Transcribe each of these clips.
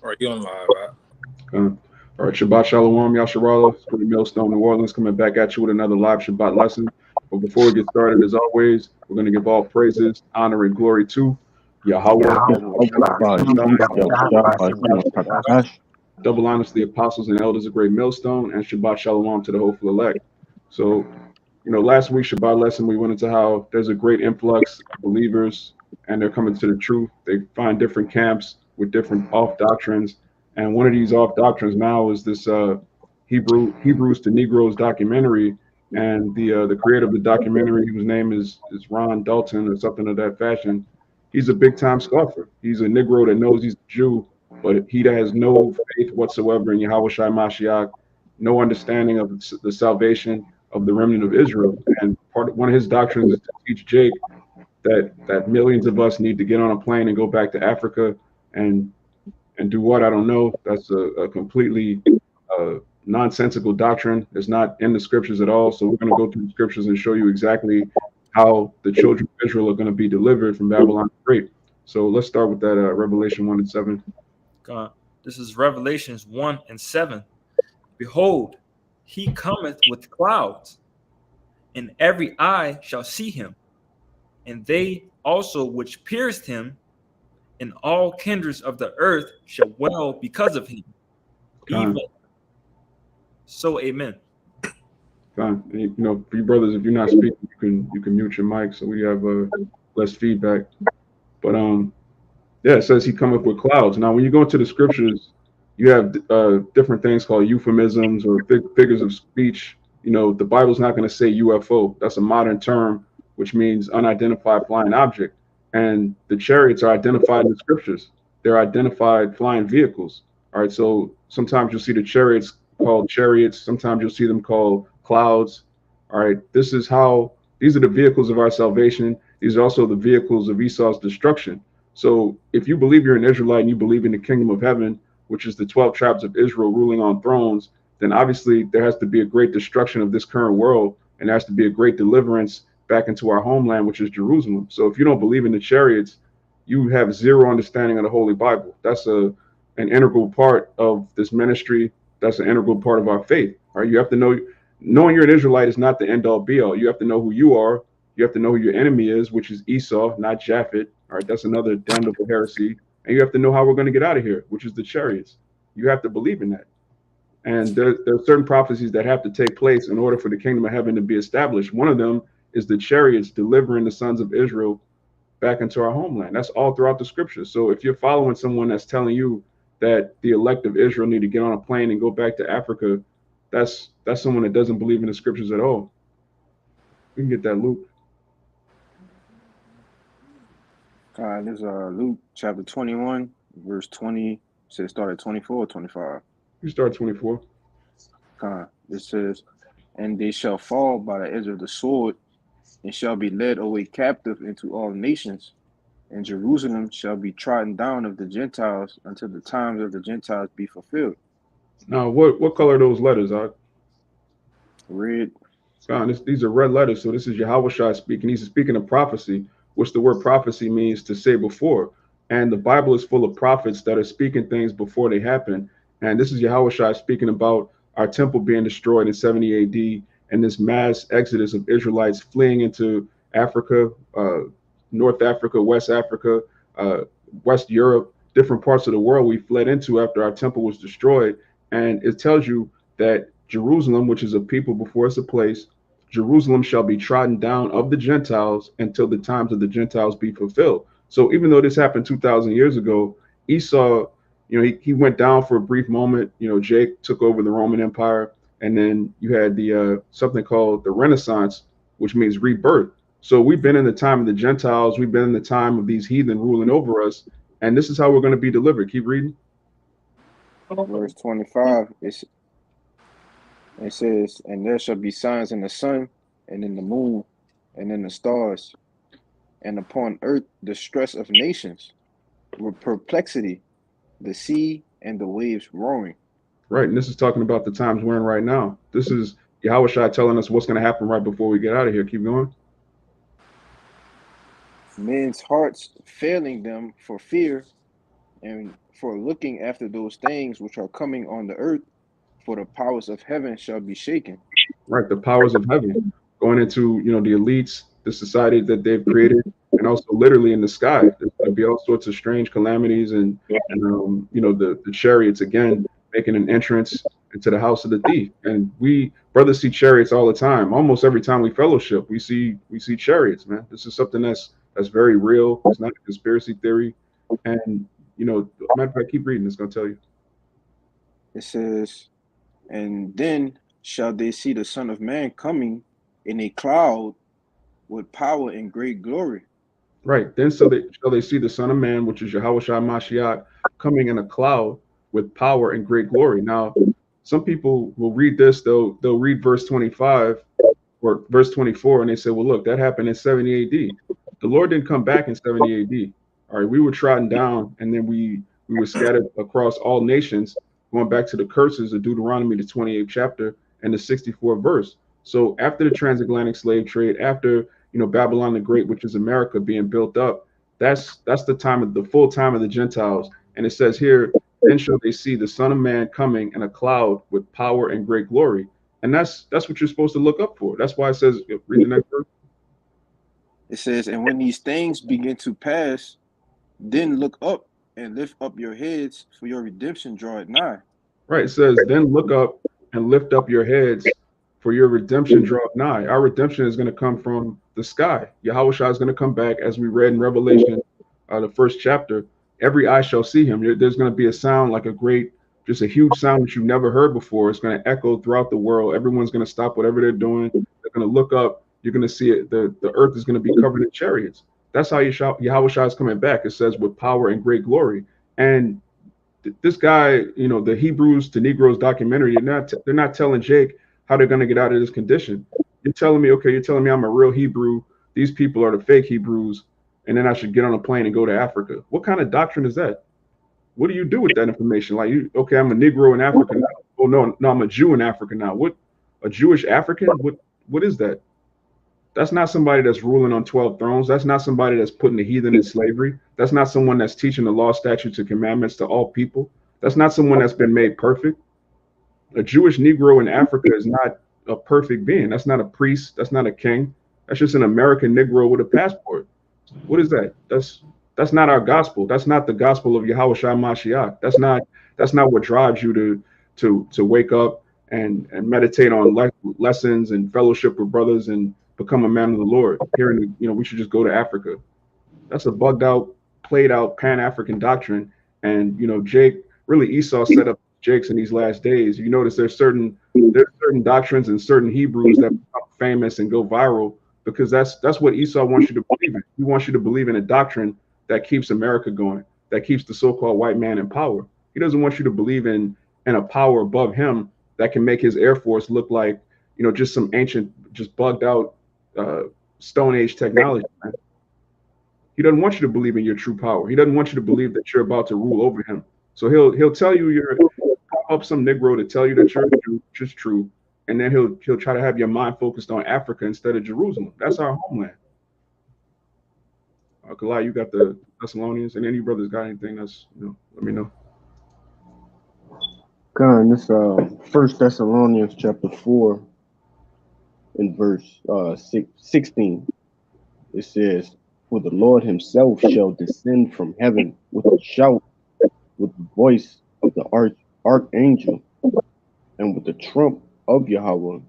Or you on live? All right, Shabbat Shalom, Yasharala, Great Millstone, New Orleans, coming back at you with another live Shabbat lesson. But before we get started, as always, we're going to give all praises, honor, and glory to Yahweh, double honors to the apostles and elders of Great Millstone, and Shabbat Shalom to the hopeful elect. So, last week Shabbat lesson, we went into how there's a great influx of believers, and they're coming to the truth. They find different camps with different off doctrines, and one of these off doctrines now is this Hebrews to Negroes documentary, and the creator of the documentary, whose name is Ron Dalton or something of that fashion. He's a big time scoffer. He's a Negro that knows he's a Jew, but he has no faith whatsoever in Yahweh Shai Mashiach, no understanding of the salvation of the remnant of Israel. And one of his doctrines is to teach Jake that millions of us need to get on a plane and go back to Africa and do what? I don't know. That's a completely nonsensical doctrine. It's not in the scriptures at all. So we're going to go through the scriptures and show you exactly how the children of Israel are going to be delivered from Babylon the Great. So let's start with that Revelation 1 and 7. God, this is Revelations 1 and 7. Behold, he cometh with clouds, and every eye shall see him, and they also which pierced him, and all kindreds of the earth shall wail because of him. Even so, amen. Fine. And, for you brothers, if you're not speaking, you can mute your mic so we have less feedback. But it says he cometh with clouds. Now, when you go into the scriptures, you have different things called euphemisms or figures of speech. The Bible's not going to say UFO. That's a modern term, which means unidentified flying object. And the chariots are identified in the scriptures. They're identified flying vehicles. All right. So sometimes you'll see the chariots called chariots. Sometimes you'll see them called clouds. All right. These are the vehicles of our salvation. These are also the vehicles of Esau's destruction. So if you believe you're an Israelite and you believe in the kingdom of heaven, which is the 12 tribes of Israel ruling on thrones, then obviously there has to be a great destruction of this current world, and there has to be a great deliverance back into our homeland, which is Jerusalem. So if you don't believe in the chariots, you have zero understanding of the Holy Bible. That's an integral part of this ministry. That's an integral part of our faith. All right, you have to know, knowing you're an Israelite is not the end all be all. You have to know who you are. You have to know who your enemy is, which is Esau, not Japhet. All right, that's another damnable heresy. And you have to know how we're going to get out of here, which is the chariots. You have to believe in that. And there are certain prophecies that have to take place in order for the kingdom of heaven to be established. One of them is the chariots delivering the sons of Israel back into our homeland. That's all throughout the scriptures. So if you're following someone that's telling you that the elect of Israel need to get on a plane and go back to Africa, that's someone that doesn't believe in the scriptures at all. We can get that, Luke. This is Luke chapter 21, verse 20. Says start at 24 or 25. You start 24. It says, and they shall fall by the edge of the sword, and shall be led away captive into all nations, and Jerusalem shall be trodden down of the Gentiles until the times of the Gentiles be fulfilled. Now, what color are those letters, Art? Red. These are red letters. So this is Yahweh Shai speaking. He's speaking of prophecy, which the word prophecy means to say before. And the Bible is full of prophets that are speaking things before they happen. And this is Yahweh Shai speaking about our temple being destroyed in 70 AD and this mass exodus of Israelites fleeing into Africa, North Africa, West Africa, West Europe, different parts of the world we fled into after our temple was destroyed. And it tells you that Jerusalem, which is a people before it's a place, Jerusalem shall be trodden down of the Gentiles until the times of the Gentiles be fulfilled. So even though this happened 2,000 years ago, Esau, he went down for a brief moment. Jake took over the Roman Empire, and then you had the something called the Renaissance, which means rebirth. So we've been in the time of the Gentiles. We've been in the time of these heathen ruling over us, and this is how we're going to be delivered. Keep reading. Verse 25. It says, and there shall be signs in the sun, and in the moon, and in the stars, and upon earth distress of nations, with perplexity, the sea and the waves roaring. Right, and this is talking about the times we're in right now. This is Yahweh Shai telling us what's going to happen right before we get out of here. Keep going. Men's hearts failing them for fear, and for looking after those things which are coming on the earth, for the powers of heaven shall be shaken. Right, the powers of heaven going into the elites, the society that they've created, and also literally in the sky. There's going to be all sorts of strange calamities, and the chariots again making an entrance into the house of the thief. And we brothers see chariots all the time. Almost every time we fellowship, we see chariots, man. This is something that's very real. It's not a conspiracy theory. And matter of fact, keep reading. It's going to tell you. It says, and then shall they see the Son of Man coming in a cloud with power and great glory. Right. Then shall they see the Son of Man, which is Yahweh Shai Mashiach, coming in a cloud with power and great glory. Now, some people will read this, they'll read verse 25 or verse 24, and they say, well, look, that happened in 70 AD. The Lord didn't come back in 70 AD. All right, we were trodden down, and then we were scattered across all nations, going back to the curses of Deuteronomy, the 28th chapter, and the 64th verse. So after the transatlantic slave trade, after Babylon the Great, which is America being built up, that's the time of the full time of the Gentiles. And it says here, then shall they see the Son of Man coming in a cloud with power and great glory. And that's what you're supposed to look up for. That's why it says, read the next verse. It says, and when these things begin to pass, then look up and lift up your heads, for your redemption draweth nigh. Right. It says, then look up and lift up your heads, for your redemption draweth nigh. Our redemption is going to come from the sky. Yahweh Shai is going to come back, as we read in Revelation, the first chapter. Every eye shall see him. There's going to be a sound like just a huge sound that you've never heard before. It's going to echo throughout the world. Everyone's going to stop whatever they're doing. They're going to look up. You're going to see it. The earth is going to be covered in chariots. That's how Yahweh Shai is coming back. It says with power and great glory. And this guy, the Hebrews to Negroes documentary, they're not telling Jake how they're going to get out of this condition. You're telling me I'm a real Hebrew. These people are the fake Hebrews, and then I should get on a plane and go to Africa. What kind of doctrine is that? What do you do with that information? Like, I'm a Negro in Africa now. Oh no, I'm a Jew in Africa now. What, a Jewish African? What is that? That's not somebody that's ruling on 12 thrones. That's not somebody that's putting the heathen in slavery. That's not someone that's teaching the law, statutes, and commandments to all people. That's not someone that's been made perfect. A Jewish Negro in Africa is not a perfect being. That's not a priest. That's not a king. That's just an American Negro with a passport. What is that? That's not our gospel. That's not the gospel of Yahweh Shai Mashiach. That's not what drives you to wake up and meditate on lessons and fellowship with brothers and become a man of the Lord. Hearing, we should just go to Africa. That's a bugged out, played out Pan-African doctrine. And, Jake, really Esau set up Jake's in these last days. You notice there's certain doctrines and certain Hebrews that become famous and go viral because that's what Esau wants you to believe in. He wants you to believe in a doctrine that keeps America going, that keeps the so-called white man in power. He doesn't want you to believe in a power above him that can make his Air Force look like, just some ancient, just bugged out Stone Age technology, man. He doesn't want you to believe in your true power. He doesn't want you to believe that you're about to rule over him. So he'll tell you pop up some Negro to tell you that you're a Jew, which is true, and then he'll try to have your mind focused on Africa instead of Jerusalem. That's our homeland. Kalai, you got the Thessalonians, and any brothers got anything that's let me know. God, this First Thessalonians chapter 4 in verse 16. It says, "For the Lord himself shall descend from heaven with a shout, with the voice of the archangel, and with the trump of Yahweh,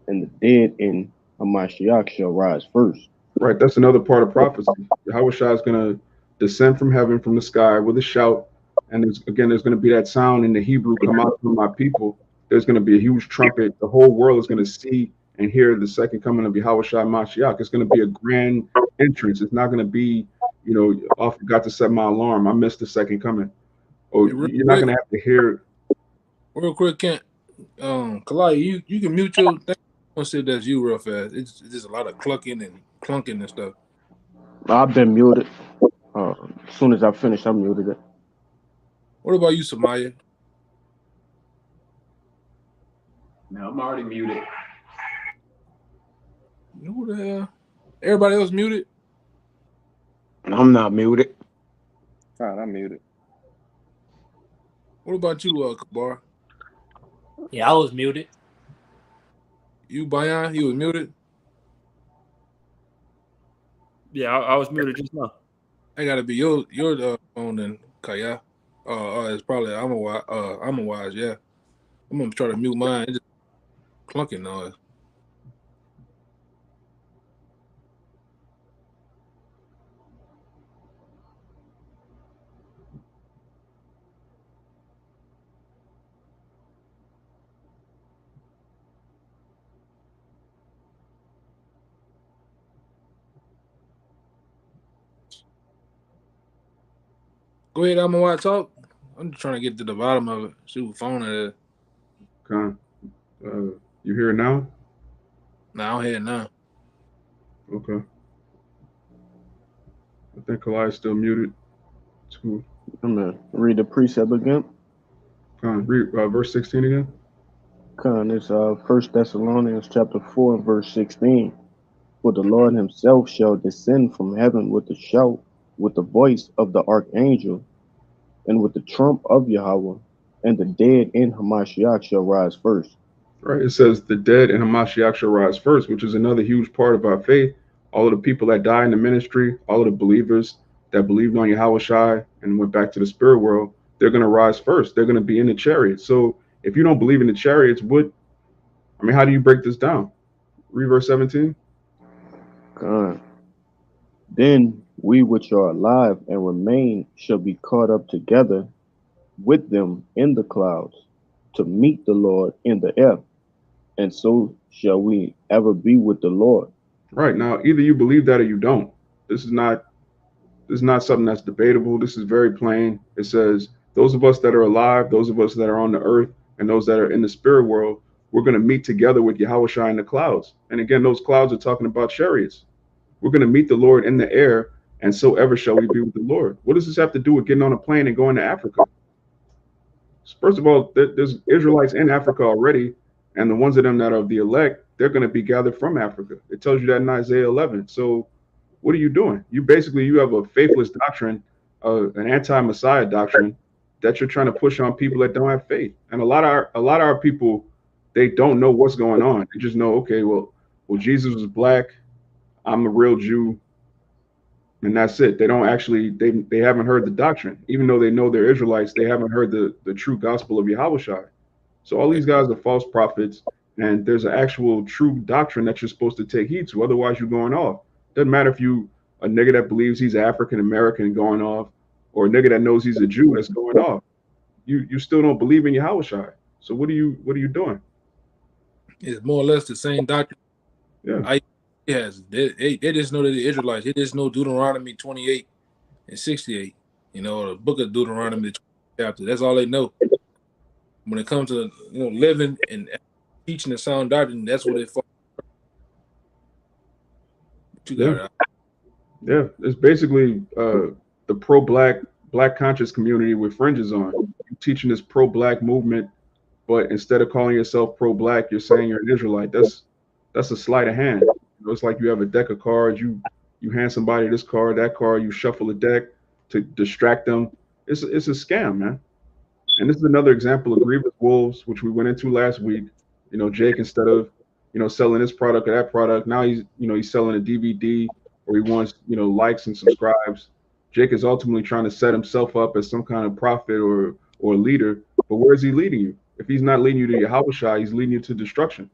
and the dead in Hamashiach shall rise first." Right, that's another part of prophecy. Yahweh Shai is going to descend from heaven, from the sky, with a shout. And there's going to be that sound in the Hebrew, "Come out from my people." There's going to be a huge trumpet. The whole world is going to see and hear the second coming of Yahweh Shai Mashiach. It's going to be a grand entrance. It's not going to be, I forgot to set my alarm. I missed the second coming. Oh, you're not going to have to hear. Real quick, Kent. Kalai, you can mute your thing. I want to see if that's you real fast. It's just a lot of clunking and stuff. I've been muted. As soon as I finish, I muted it. What about you, Samaya? No, I'm already muted. Who the hell? Everybody else muted? I'm not muted. God, I'm muted. What about you, Kabar? Yeah, I was muted. You, Bayan, you was muted. Yeah, I was muted just now. That gotta be your phone then, Kaya. It's probably I'm a wise. Yeah, I'm gonna try to mute mine. It's just clunking noise. Go ahead, I'm gonna talk. I'm just trying to get to the bottom of it. See what phone it is. Con, you hear it now? Nah, I'm here now. Okay. I think Kalai's still muted. Too. I'm gonna read the precept again. Con, read verse 16 again. Con, it's 1 Thessalonians chapter 4, verse 16. For the Lord himself shall descend from heaven with a shout, with the voice of the archangel, and with the trump of Yahweh, and the dead in Hamashiach shall rise first. Right. It says the dead and Hamashiach shall rise first, which is another huge part of our faith. All of the people that died in the ministry, all of the believers that believed on Yahweh Shai and went back to the spirit world, they're going to rise first. They're going to be in the chariots. So if you don't believe in the chariots, how do you break this down? Read verse 17. Con. Then we which are alive and remain shall be caught up together with them in the clouds to meet the Lord in the air, and so shall we ever be with the Lord. Right. Now, either you believe that or you don't. This is not something that's debatable. This is very plain. It says those of us that are alive, those of us that are on the earth, and those that are in the spirit world, we're going to meet together with Yahweh Shai in the clouds. And again, those clouds are talking about chariots. We're going to meet the Lord in the air, and so ever shall we be with the Lord. What does this have to do with getting on a plane and going to Africa? First of all, there's Israelites in Africa already, and the ones of them that are the elect, they're going to be gathered from Africa. It tells you that in Isaiah 11. So what are you doing? You have a faithless doctrine, an anti-Messiah doctrine that you're trying to push on people that don't have faith. And a lot of our people, they don't know what's going on. They just know, okay, well, Jesus was black. I'm a real Jew, and that's it. They don't actually they haven't heard the doctrine, even though they know they're Israelites. They haven't heard the true gospel of Yahweh Shai. So all these guys are false prophets, and there's an actual true doctrine that you're supposed to take heed to. Otherwise, you're going off. Doesn't matter if you a nigga that believes he's African American going off, or a nigga that knows he's a Jew that's going off. You still don't believe in Yahweh Shai. So what are you doing? It's more or less the same doctrine. Yeah. They just know that the Israelites. They just know Deuteronomy 28 and 68. You know, the book of Deuteronomy chapter. That's all they know. When it comes to living and teaching the sound doctrine, that's what they fall. Yeah, it's basically the black conscious community with fringes on. You're teaching this pro-black movement, but instead of calling yourself pro-black, you're saying you're an Israelite. That's a sleight of hand. It's like you have a deck of cards. You hand somebody this card, that card. You shuffle a deck to distract them. It's a scam, man. And this is another example of grievous wolves, which we went into last week. Jake, instead of selling this product or that product, now he's selling a DVD, or he wants likes and subscribes. Jake is ultimately trying to set himself up as some kind of prophet or leader. But where is he leading you? If he's not leading you to Yahweh Shai, he's leading you to destruction.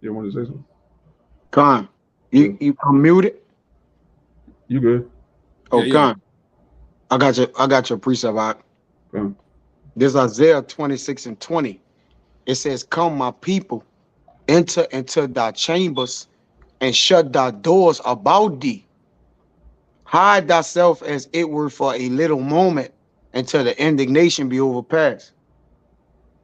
You want to say something? Con, you muted? You good? Oh, yeah. Con, I got your precept out. Con. There's Isaiah 26 and 20. It says, "Come, my people, enter into thy chambers, and shut thy doors about thee. Hide thyself as it were for a little moment, until the indignation be overpassed."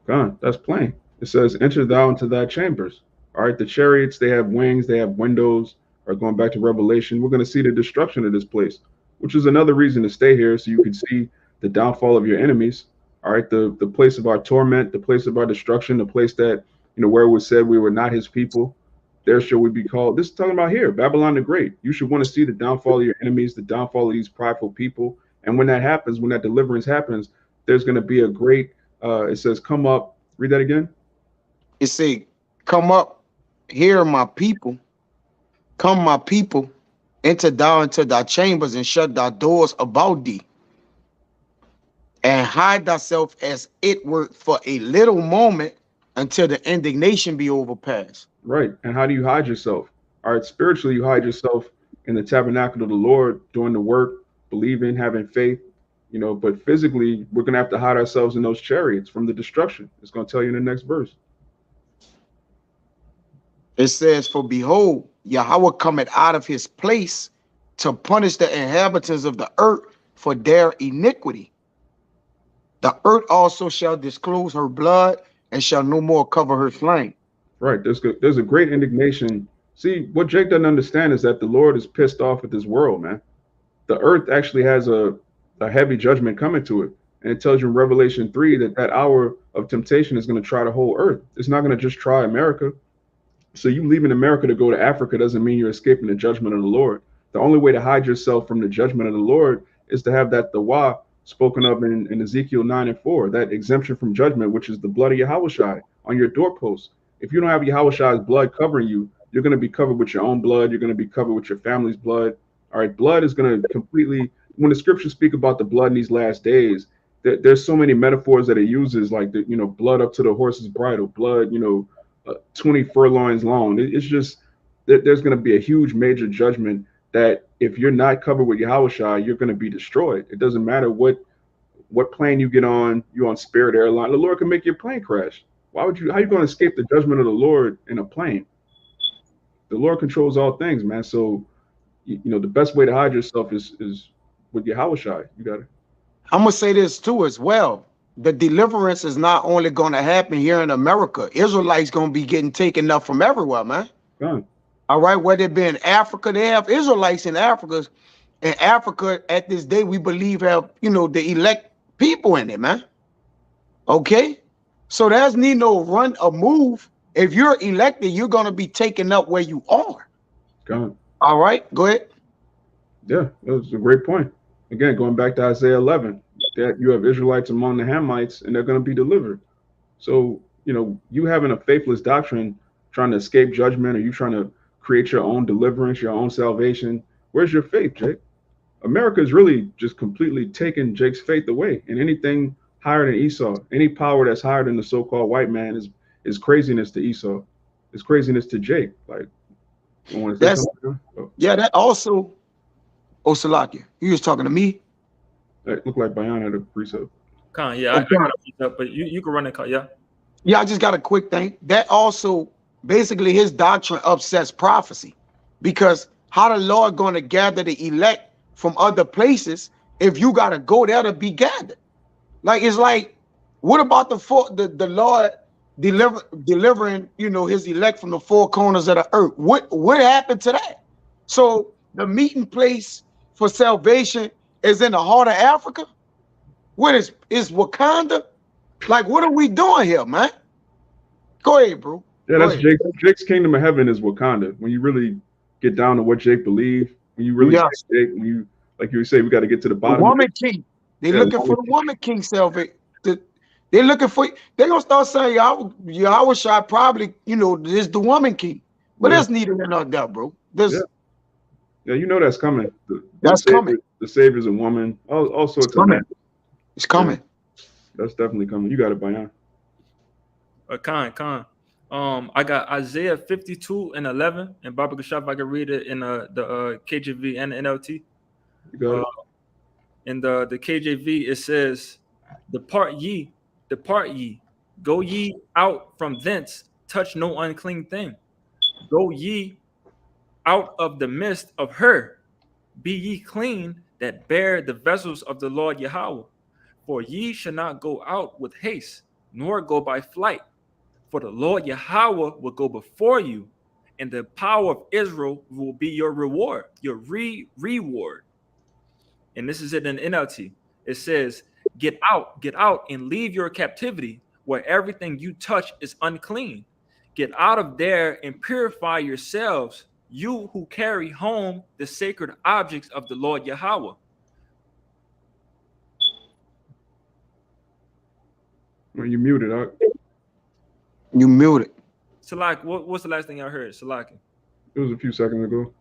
God, that's plain. It says, "Enter thou into thy chambers." All right, the chariots, they have wings, they have windows. Or going back to Revelation, we're going to see the destruction of this place, which is another reason to stay here, so you can see the downfall of your enemies. All right, the place of our torment, the place of our destruction, the place that where it was said we were not his people. There shall we be called. This is talking about here, Babylon the Great. You should want to see the downfall of your enemies, the downfall of these prideful people, And when that happens, when that deliverance happens, there's going to be a great, it says, come up. Read that again. It say, come up, hear my people, come my people, enter thou into thy chambers and shut thy doors about thee, and hide thyself as it were for a little moment until the indignation be overpassed. Right. And how do you hide yourself? All right. Spiritually, you hide yourself in the tabernacle of the Lord, doing the work, believing, having faith, but physically, we're going to have to hide ourselves in those chariots from the destruction. It's going to tell you in the next verse. It says, for behold, Yahweh cometh out of his place to punish the inhabitants of the earth for their iniquity. The earth also shall disclose her blood and shall no more cover her slain. Right. There's a great indignation. See, what Jake doesn't understand is that the Lord is pissed off at this world, man. The earth actually has a heavy judgment coming to it. And it tells you in Revelation 3 that hour of temptation is going to try the whole earth. It's not going to just try America. So you leaving America to go to Africa doesn't mean you're escaping the judgment of the Lord. The only way to hide yourself from the judgment of the Lord is to have that Dawah spoken of in Ezekiel 9:4, that exemption from judgment, which is the blood of Yahushua on your doorpost. If you don't have Yahushua's blood covering you, you're going to be covered with your own blood. You're going to be covered with your family's blood. All right, blood is going to completely, when the scriptures speak about the blood in these last days, there's so many metaphors that it uses, like blood up to the horse's bridle, blood, 20 furlongs long. It's just that there's going to be a huge major judgment that if you're not covered with Yahushua, you're going to be destroyed. It doesn't matter what plane you get on, you're on Spirit Airline. The Lord can make your plane crash. How are you going to escape the judgment of the Lord in a plane? The Lord controls all things, man. So, the best way to hide yourself is with Yahushua. You got it. I'm going to say this too as well. The deliverance is not only going to happen here in America. Israelites going to be getting taken up from everywhere, man. Done. All right, whether it be in Africa, they have Israelites in Africa. In Africa, at this day, we believe have, the elect people in it, man. Okay? So there's need no run or move. If you're elected, you're going to be taken up where you are. Gone. All right, go ahead. Yeah, that was a great point. Again, going back to Isaiah 11, that you have Israelites among the Hamites, and they're going to be delivered. So, you having a faithless doctrine, trying to escape judgment, or you trying to create your own deliverance, your own salvation, where's your faith, Jake? America is really just completely taking Jake's faith away. And anything higher than Esau, any power that's higher than the so-called white man is craziness to Esau. It's craziness to Jake. Like, you want to say something? Oh. Yeah, that also, Salakia, you was talking to me? That looked like Bayan had a precept. Yeah, I got a precept, but you can run it, yeah. Yeah, I just got a quick thing. That also, basically, his doctrine upsets prophecy, because how the Lord going to gather the elect from other places if you got to go there to be gathered? Like, it's like, what about the Lord delivering, his elect from the four corners of the earth? What happened to that? So the meeting place for salvation is in the heart of Africa? What is Wakanda? Like, what are we doing here, man? Go ahead, bro. Yeah, that's Jake's kingdom of heaven is Wakanda. When you really get down to what Jake believes, when you really Jake, when you, like you say, we got to get to the bottom. The woman king. They're looking for the woman king salvation. They're looking for, they're gonna start saying Yahushua probably, is the woman king. But there's neither here nor there, bro. Yeah, that's coming. That's coming. The Savior's a woman. All sorts of men. It's coming. That's definitely coming. You got it, Bayan. Khan. I got Isaiah 52:11, and Baba Gashaf, if I can read it in the KJV and the NLT. You got it. In the KJV, it says, depart ye, go ye out from thence, touch no unclean thing. Go ye out of the midst of her, be ye clean that bear the vessels of the Lord Yahweh. For ye shall not go out with haste, nor go by flight. For the Lord Yahweh will go before you, and the power of Israel will be your reward, your reward. And this is it in NLT. It says, get out, and leave your captivity where everything you touch is unclean. Get out of there and purify yourselves, you who carry home the sacred objects of the Lord Yahweh. You muted, Doc. You muted. Salak, what's the last thing I heard? Salak. It was a few seconds ago.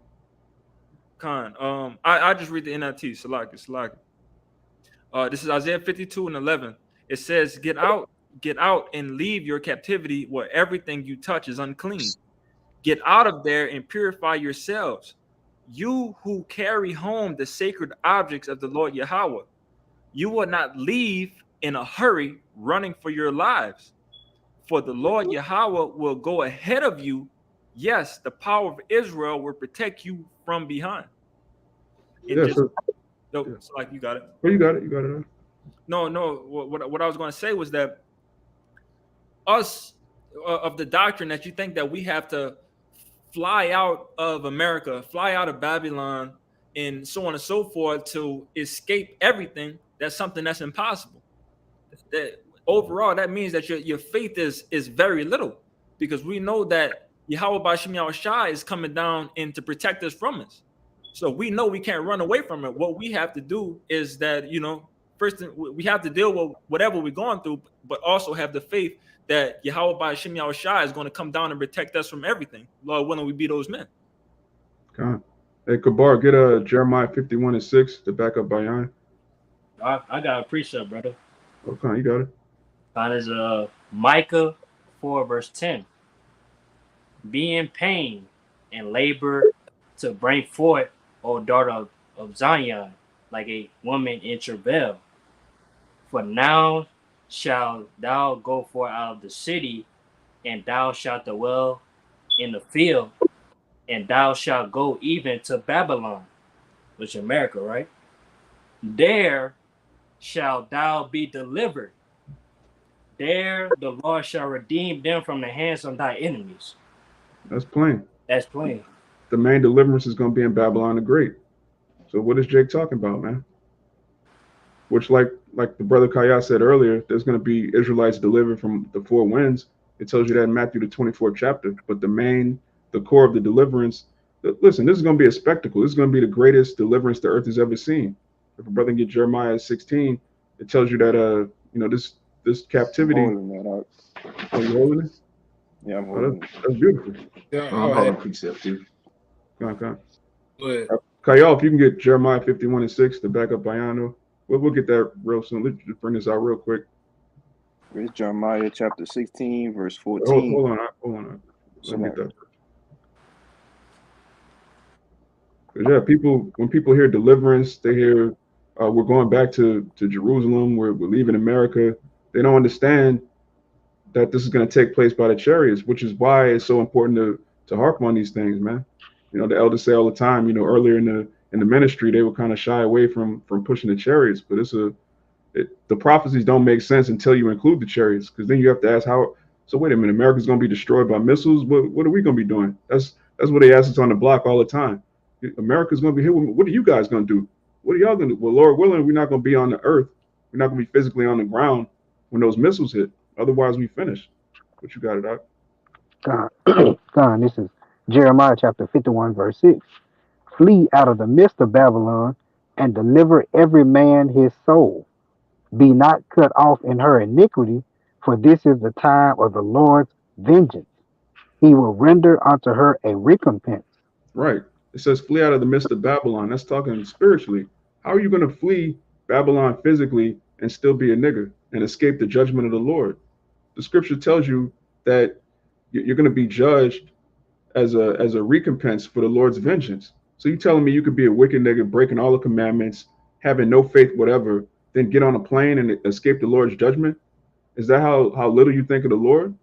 Khan. I just read the NLT. Salak. This is Isaiah 52:11. It says, get out, and leave your captivity where everything you touch is unclean. Get out of there and purify yourselves, you who carry home the sacred objects of the Lord Yahweh. You will not leave in a hurry, running for your lives. For the Lord Yahweh will go ahead of you. Yes, the power of Israel will protect you from behind. Yeah, so It's like you got it. Oh, you got it. You got it. No. What I was going to say was that us of the doctrine that you think that we have to fly out of America, fly out of Babylon, and so on and so forth to escape everything. That's something that's impossible. That overall, that means that your faith is very little, because we know that Yahweh B'Shem Yahushua is coming down and to protect us from us. So we know we can't run away from it. What we have to do is that, first we have to deal with whatever we're going through, but also have the faith that Yahweh B'Shem Yahushua is going to come down and protect us from everything. Lord willing, we be those men. God. Hey, Kabar, get Jeremiah 51:6 to back up Bayan. I got a precept, brother. Okay, you got it. That is Micah 4:10. Be in pain and labor to bring forth, O daughter of Zion, like a woman in travail. For now shalt thou go forth out of the city, and thou shalt dwell in the field, and thou shalt go even to Babylon, which is America, right? There shalt thou be delivered. There the Lord shall redeem them from the hands of thy enemies. That's plain. That's plain. The main deliverance is going to be in Babylon the Great. So what is Jake talking about, man? Which, like the brother Kaya said earlier, there's going to be Israelites delivered from the four winds. It tells you that in Matthew the 24th chapter. But the core of the deliverance, listen, this is going to be a spectacle. This is going to be the greatest deliverance the earth has ever seen. If a brother can get Jeremiah 16, it tells you that this captivity. I'm holding that out. Oh, you holding it? Yeah, I'm holding it. That's beautiful. Yeah, I'm holding precept too. Go ahead. Go ahead. Kyle, if you can get Jeremiah 51:6 to back up Bayano, we'll get that real soon. Let's just bring this out real quick. It's Jeremiah chapter 16, verse 14. Hold on. Let me get that. 'Cause yeah, when people hear deliverance, they hear we're going back to Jerusalem, we're leaving America. They don't understand that this is going to take place by the chariots, which is why it's so important to harp on these things, man. The elders say all the time, earlier in the ministry, they would kind of shy away from pushing the chariots, but the prophecies don't make sense until you include the chariots, because then you have to ask how. So wait a minute, America's going to be destroyed by missiles. What are we going to be doing? That's what they ask us on the block all the time. America's going to be here. What are you guys going to do? What are y'all going to do? Well, Lord willing, we're not going to be on the earth. We're not going to be physically on the ground when those missiles hit. Otherwise, we finish. What you got it up? God, this is Jeremiah chapter 51, verse 6. Flee out of the midst of Babylon and deliver every man his soul. Be not cut off in her iniquity, for this is the time of the Lord's vengeance. He will render unto her a recompense. Right. It says flee out of the midst of Babylon. That's talking spiritually. How are you going to flee Babylon physically and still be a nigger and escape the judgment of the Lord? The scripture tells you that you're going to be judged as a recompense for the Lord's vengeance. So you telling me you could be a wicked nigga, breaking all the commandments, having no faith, whatever, then get on a plane and escape the Lord's judgment? Is that how little you think of the Lord?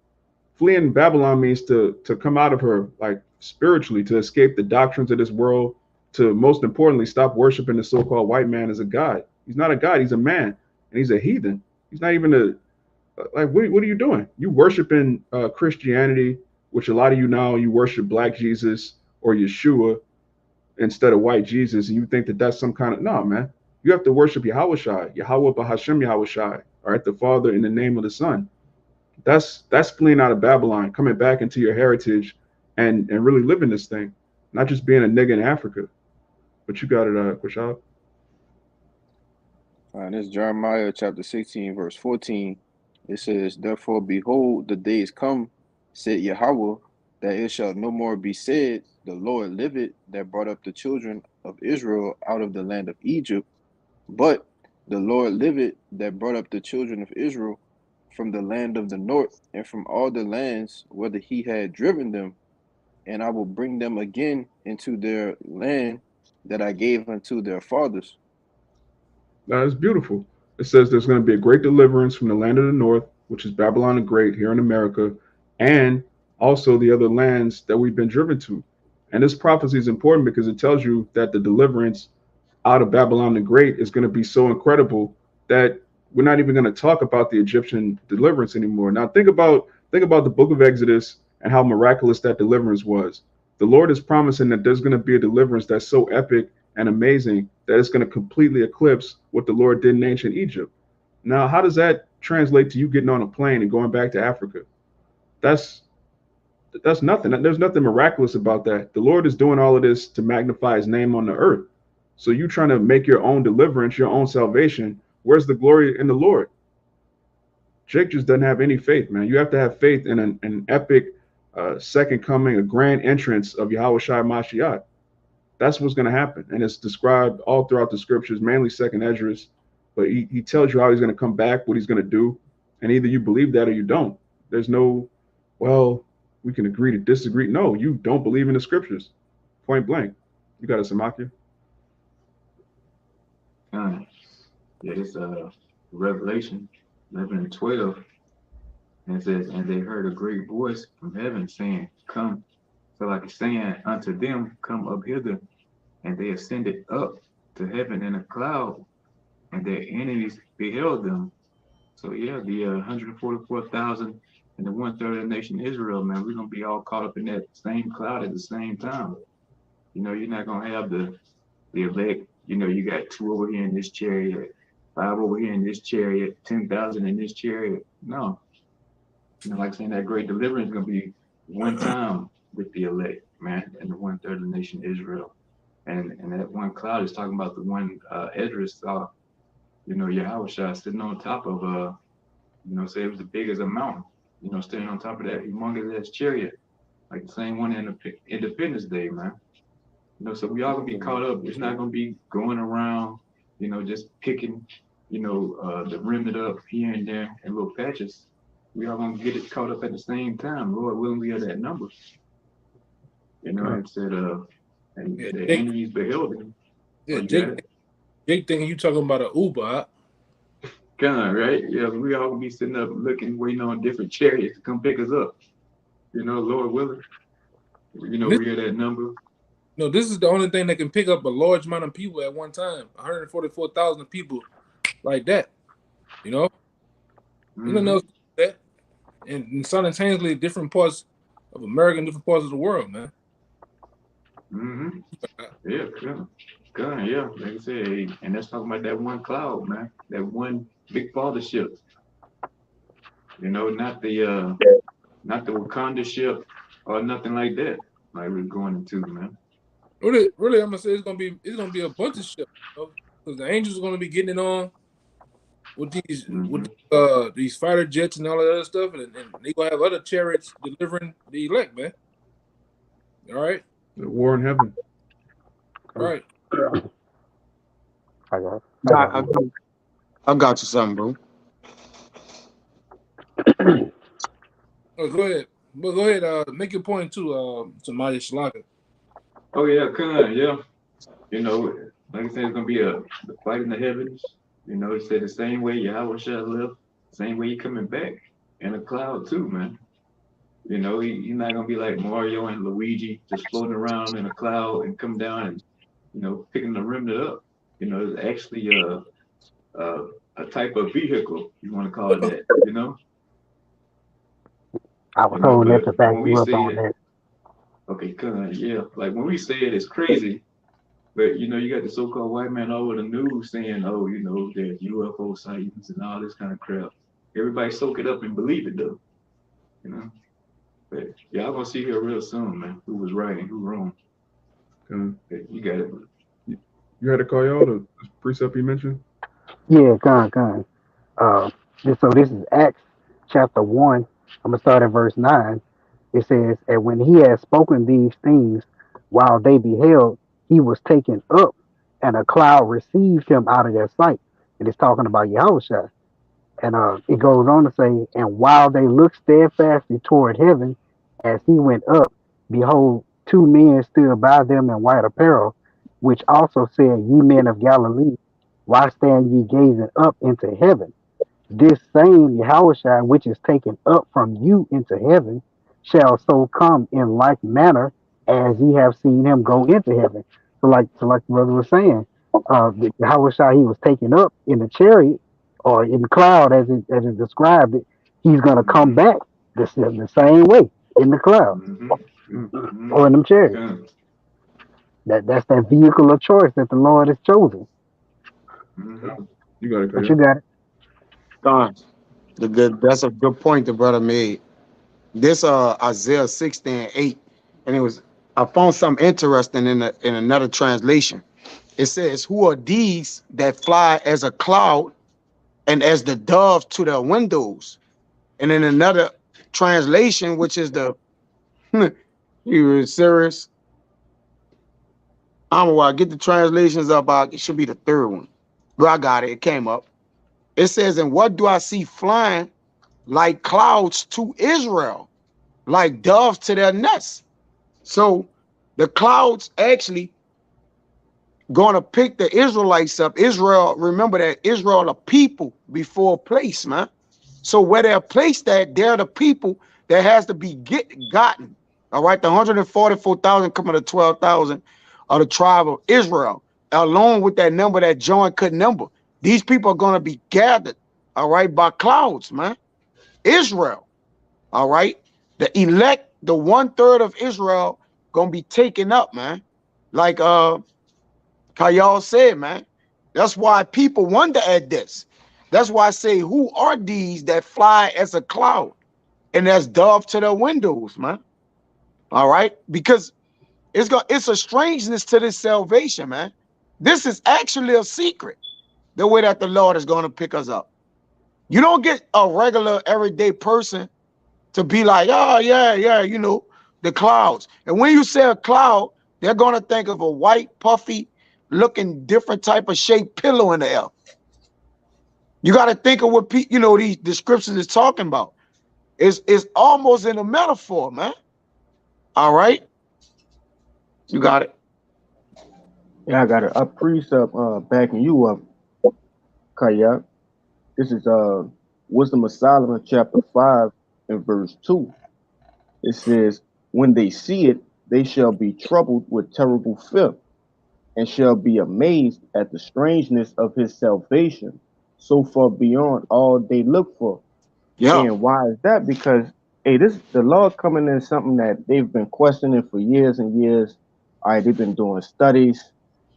Fleeing Babylon means to come out of her, like spiritually, to escape the doctrines of this world, to most importantly stop worshiping the so-called white man as a god. He's not a god, he's a man, and he's a heathen. He's not even what are you doing? You worshiping Christianity, which a lot of you now, you worship black Jesus or Yeshua instead of white Jesus, and you think that that's some kind of, no, man. You have to worship Yahweh B'Hashem Yahushai, all right, the Father in the name of the Son. That's fleeing out of Babylon, coming back into your heritage and really living this thing, not just being a nigga in Africa. But you got it, Kushal. This is Jeremiah chapter 16, verse 14. It says, therefore, behold, the days come, said Yahweh, that it shall no more be said, the Lord liveth, that brought up the children of Israel out of the land of Egypt, but the Lord liveth, that brought up the children of Israel from the land of the north and from all the lands whither he had driven them, and I will bring them again into their land that I gave unto their fathers. That is beautiful. It says there's going to be a great deliverance from the land of the north, which is Babylon the Great here in America, and also the other lands that we've been driven to. And this prophecy is important because it tells you that the deliverance out of Babylon the Great is going to be so incredible that we're not even going to talk about the Egyptian deliverance anymore. Now think about the book of Exodus and how miraculous that deliverance was. The Lord is promising that there's going to be a deliverance that's so epic and amazing that it's going to completely eclipse what the Lord did in ancient Egypt. Now, how does that translate to you getting on a plane and going back to Africa? That's that's nothing. There's nothing miraculous about that. The Lord is doing all of this to magnify his name on the earth. So you trying to make your own deliverance, your own salvation. Where's the glory in the Lord? Jake just doesn't have any faith, man. You have to have faith in an epic second coming, a grand entrance of Yahweh Shai Mashiach. That's what's going to happen. And it's described all throughout the scriptures, mainly second Esdras. But he tells you how he's going to come back, what he's going to do. And either you believe that or you don't. There's no, well, we can agree to disagree. No, you don't believe in the scriptures. Point blank. You got a Samakia? Yeah, this Revelation 11 and 12. And it says, and they heard a great voice from heaven saying, come. So like it's saying unto them, come up hither. And they ascended up to heaven in a cloud, and their enemies beheld them. So yeah, the 144,000 and the 1/3 of the nation Israel, man, we're gonna be all caught up in that same cloud at the same time. You know, you're not gonna have the elect. You know, you got 2 over here in this chariot, 5 over here in this chariot, 10,000 in this chariot. No, you know, like saying that great deliverance is gonna be one time with the elect, man, and the 1/3 of the nation Israel. And that one cloud is talking about the one Esdras saw, you know, Yahushua sitting on top of you know, say it was as big as a mountain, you know, standing on top of that humongous ass chariot, like the same one in the Independence Day, man. You know, so we all gonna be caught up. It's not gonna be going around, you know, just picking, you know, the remnant up here and there in little patches. We all gonna get it caught up at the same time. Lord willing, we are that number. You know, and said, and Yeah, the Jake, enemies beheld him. yeah, Oh, you got Jake, it? Jake thinking you talking about an Uber. Huh? Kind of, right? Yeah, we all gonna be sitting up looking, waiting on different chariots to come pick us up. You know, Lord willing. You know, This, we are that number. no, this is the only thing that can pick up a large amount of people at one time. 144,000 people like that. You know, nothing else can do that. And simultaneously, different parts of America and different parts of the world, man. Yeah, kind of, yeah. Like I said, and that's talking about that one cloud, man. That one big father ship. You know, not the Wakanda ship or nothing like that. Like we're going into, man. Really, I'm gonna say it's gonna be a bunch of shit, you know? Because the Angels are gonna be getting it on with these fighter jets and all that other stuff, and they gonna have other chariots delivering the elect, man. All right, The war in heaven. all right. I got, I got you something, bro. Oh, go ahead. But go ahead. Make your point too. To Maya Shalaka. Oh yeah, kind of, yeah. You know, like I said, it's gonna be the fight in the heavens. You know, it said the same way Yahweh shall live, same way he coming back in a cloud too, man. You know, he's not gonna be like Mario and Luigi just floating around in a cloud and come down and, you know, picking the remnant up. You know, it's actually a type of vehicle, you want to call it that, you know? I was You know, told that but to back when we you up say on it, that. okay, yeah, like when we say it, it's crazy. But you know, you got the so-called white man all over the news saying, "Oh, you know, there's UFO sightings and all this kind of crap." Everybody soak it up and believe it, though. You know, but y'all gonna see here real soon, man. Who was right and who wrong? You got it. You had to call y'all the precept you mentioned? Yeah, con. So this is Acts chapter 1, I'm going to start at verse 9. It says, and when he had spoken these things, while they beheld, he was taken up, and a cloud received him out of their sight. And it's talking about Yahushua. And it goes on to say, and while they looked steadfastly toward heaven, as he went up, behold, two men stood by them in white apparel, which also said, ye men of Galilee, why stand ye gazing up into heaven? This same Yahushua, which is taken up from you into heaven, shall so come in like manner as ye have seen him go into heaven. So like the brother was saying, the Yahushua, he was taken up in the chariot or in the cloud, as it described it. He's gonna come back the same way in the cloud or in them chariots. That's that vehicle of choice that the Lord has chosen. You got it, But you got it. Don, that's a good point the brother made. This Isaiah 16:8, and I found something interesting in another translation. It says, who are these that fly as a cloud and as the doves to their windows? And in another translation, which is the you were serious. I don't know why. Get the translations up. It should be the third one. But I got it. It came up. It says, and what do I see flying like clouds to Israel, like doves to their nests? So the clouds actually going to pick the Israelites up. Israel, remember that Israel are people before place, man. So where they're placed at, they're the people that has to be gotten. All right, the 144,000 coming to 12,000 of the tribe of Israel, along with that number that John couldn't number. These people are going to be gathered, all right, by clouds, man. Israel, all right. The elect, the 1/3 of Israel, gonna be taken up, man. Like how y'all said, man. That's why people wonder at this. That's why I say, who are these that fly as a cloud and that's dove to their windows, man? All right, because it's a strangeness to this salvation, man. This is actually a secret, the way that the Lord is going to pick us up. You don't get a regular everyday person to be like, oh yeah, you know, the clouds. And when you say a cloud, they're going to think of a white, puffy looking different type of shaped pillow in the air. You got to think of what these descriptions is talking about. It's almost in a metaphor, man. All right, you got it. Yeah, I got a precept backing you up, Kayak. This is Wisdom of Solomon, chapter 5 and verse 2. It says, when they see it, they shall be troubled with terrible fear, and shall be amazed at the strangeness of his salvation, so far beyond all they look for. Yeah. And why is that? Because the Lord coming in something that they've been questioning for years and years. All right, they've been doing studies,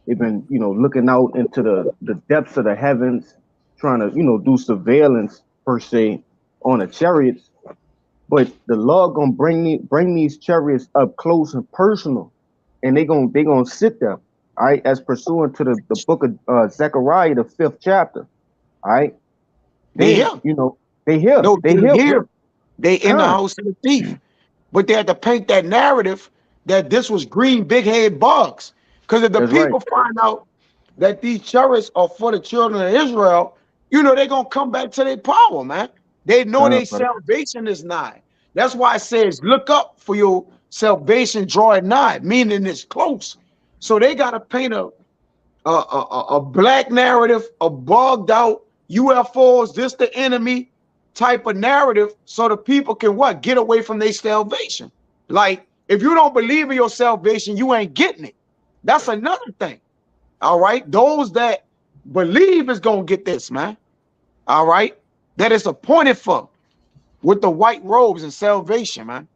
they've been, looking out into the depths of the heavens, trying to, do surveillance per se on the chariots. But the Lord gonna bring these chariots up close and personal, and they gonna sit there, all right, as pursuant to the book of Zechariah, the 5th chapter. All right. They here. They here. No, they here. They in the house of the thief. But they had to paint that narrative that this was green, big-headed bugs. Because if the That's people right. find out that these chariots are for the children of Israel, they're going to come back to their power, man. They know their salvation is nigh. That's why it says, look up for your salvation drawing nigh, meaning it's close. So they got to paint a black narrative, a bugged out UFOs, this the enemy type of narrative, so the people can what? Get away from their salvation. Like, if you don't believe in your salvation, you ain't getting it. That's another thing. All right. Those that believe is gonna get this, man. All right. That is appointed for with the white robes and salvation, man.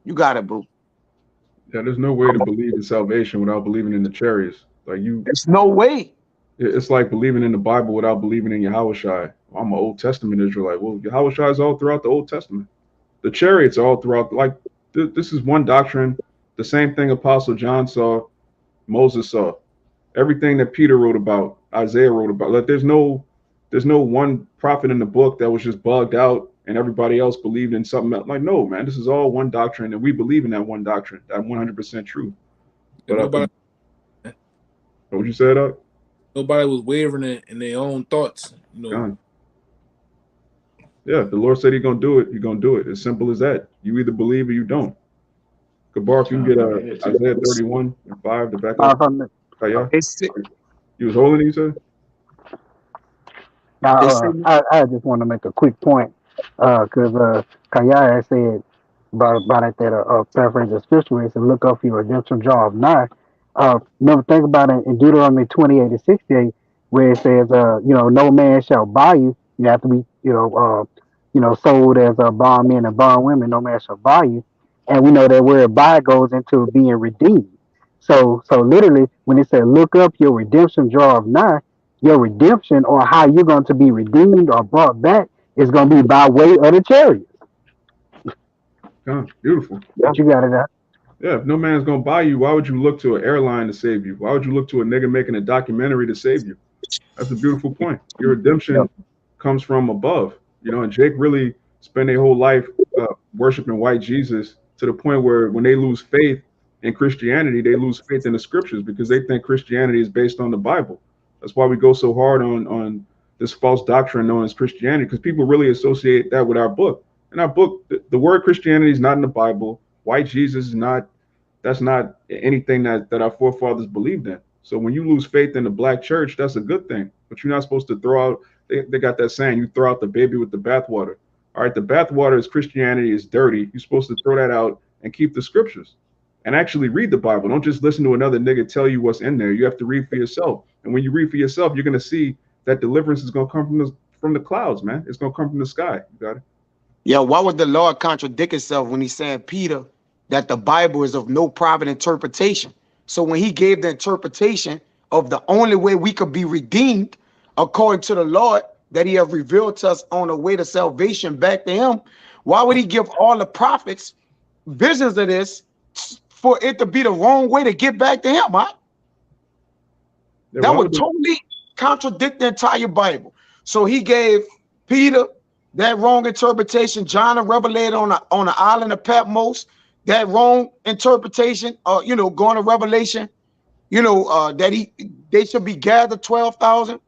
You got it, bro. Yeah, there's no way to believe in salvation without believing in the chariots. There's no way. It's like believing in the Bible without believing in Yahushua. I'm an Old Testament Israelite. Well, Yahushua is all throughout the Old Testament. The chariots are all throughout. This is one doctrine. The same thing Apostle John saw, Moses saw. Everything that Peter wrote about, Isaiah wrote about. There's no one prophet in the book that was just bugged out and everybody else believed in something else. Like, no, man, this is all one doctrine, and we believe in that one doctrine, that 100% truth. But nobody, what you said, up? Nobody was wavering in their own thoughts. You know. God. Yeah, the Lord said He's gonna do it. He's gonna do it. As simple as that. You either believe or you don't. Gabar, if you can get Isaiah 31:5 to back up. Yeah. You was holding it, you said? I just want to make a quick point because Kaya said about it that paraphrase the scripture where it said, "Look up your redemption draw of nigh." Never think about it in Deuteronomy 28:68 where it says, no man shall buy you. You have to be, sold as bondmen and bondwomen. No man shall buy you, and we know that word buy goes into being redeemed. So literally, when it said, "Look up your redemption draw of nigh," your redemption or how you're going to be redeemed or brought back is going to be by way of the chariot. Beautiful. You got it out. Yeah, if no man's gonna buy you, why would you look to an airline to save you? Why would you look to a nigga making a documentary to save you? That's a beautiful point. Your redemption comes from above, and Jake really spent their whole life worshiping white Jesus to the point where when they lose faith in Christianity, they lose faith in the scriptures because they think Christianity is based on the Bible. That's why we go so hard on this false doctrine known as Christianity, because people really associate that with our book. In our book, the word Christianity is not in the Bible. White Jesus is not. That's not anything that our forefathers believed in. So when you lose faith in the black church, that's a good thing. But you're not supposed to throw out. They got that saying: you throw out the baby with the bathwater. All right, the bathwater is Christianity is dirty. You're supposed to throw that out and keep the scriptures, and actually read the Bible. Don't just listen to another nigga tell you what's in there. You have to read for yourself. And when you read for yourself, you're gonna see that deliverance is gonna come from the clouds, man. It's gonna come from the sky. You got it. Yeah, why would the Lord contradict himself when he said, Peter, that the Bible is of no private interpretation? So when he gave the interpretation of the only way we could be redeemed according to the Lord that he has revealed to us on the way to salvation back to him, why would he give all the prophets visions of this for it to be the wrong way to get back to him, huh? Yeah, that would totally contradict the entire Bible. So he gave Peter that wrong interpretation. John revelated on the island of Patmos, that wrong interpretation, going to Revelation, that they should be gathered 12,000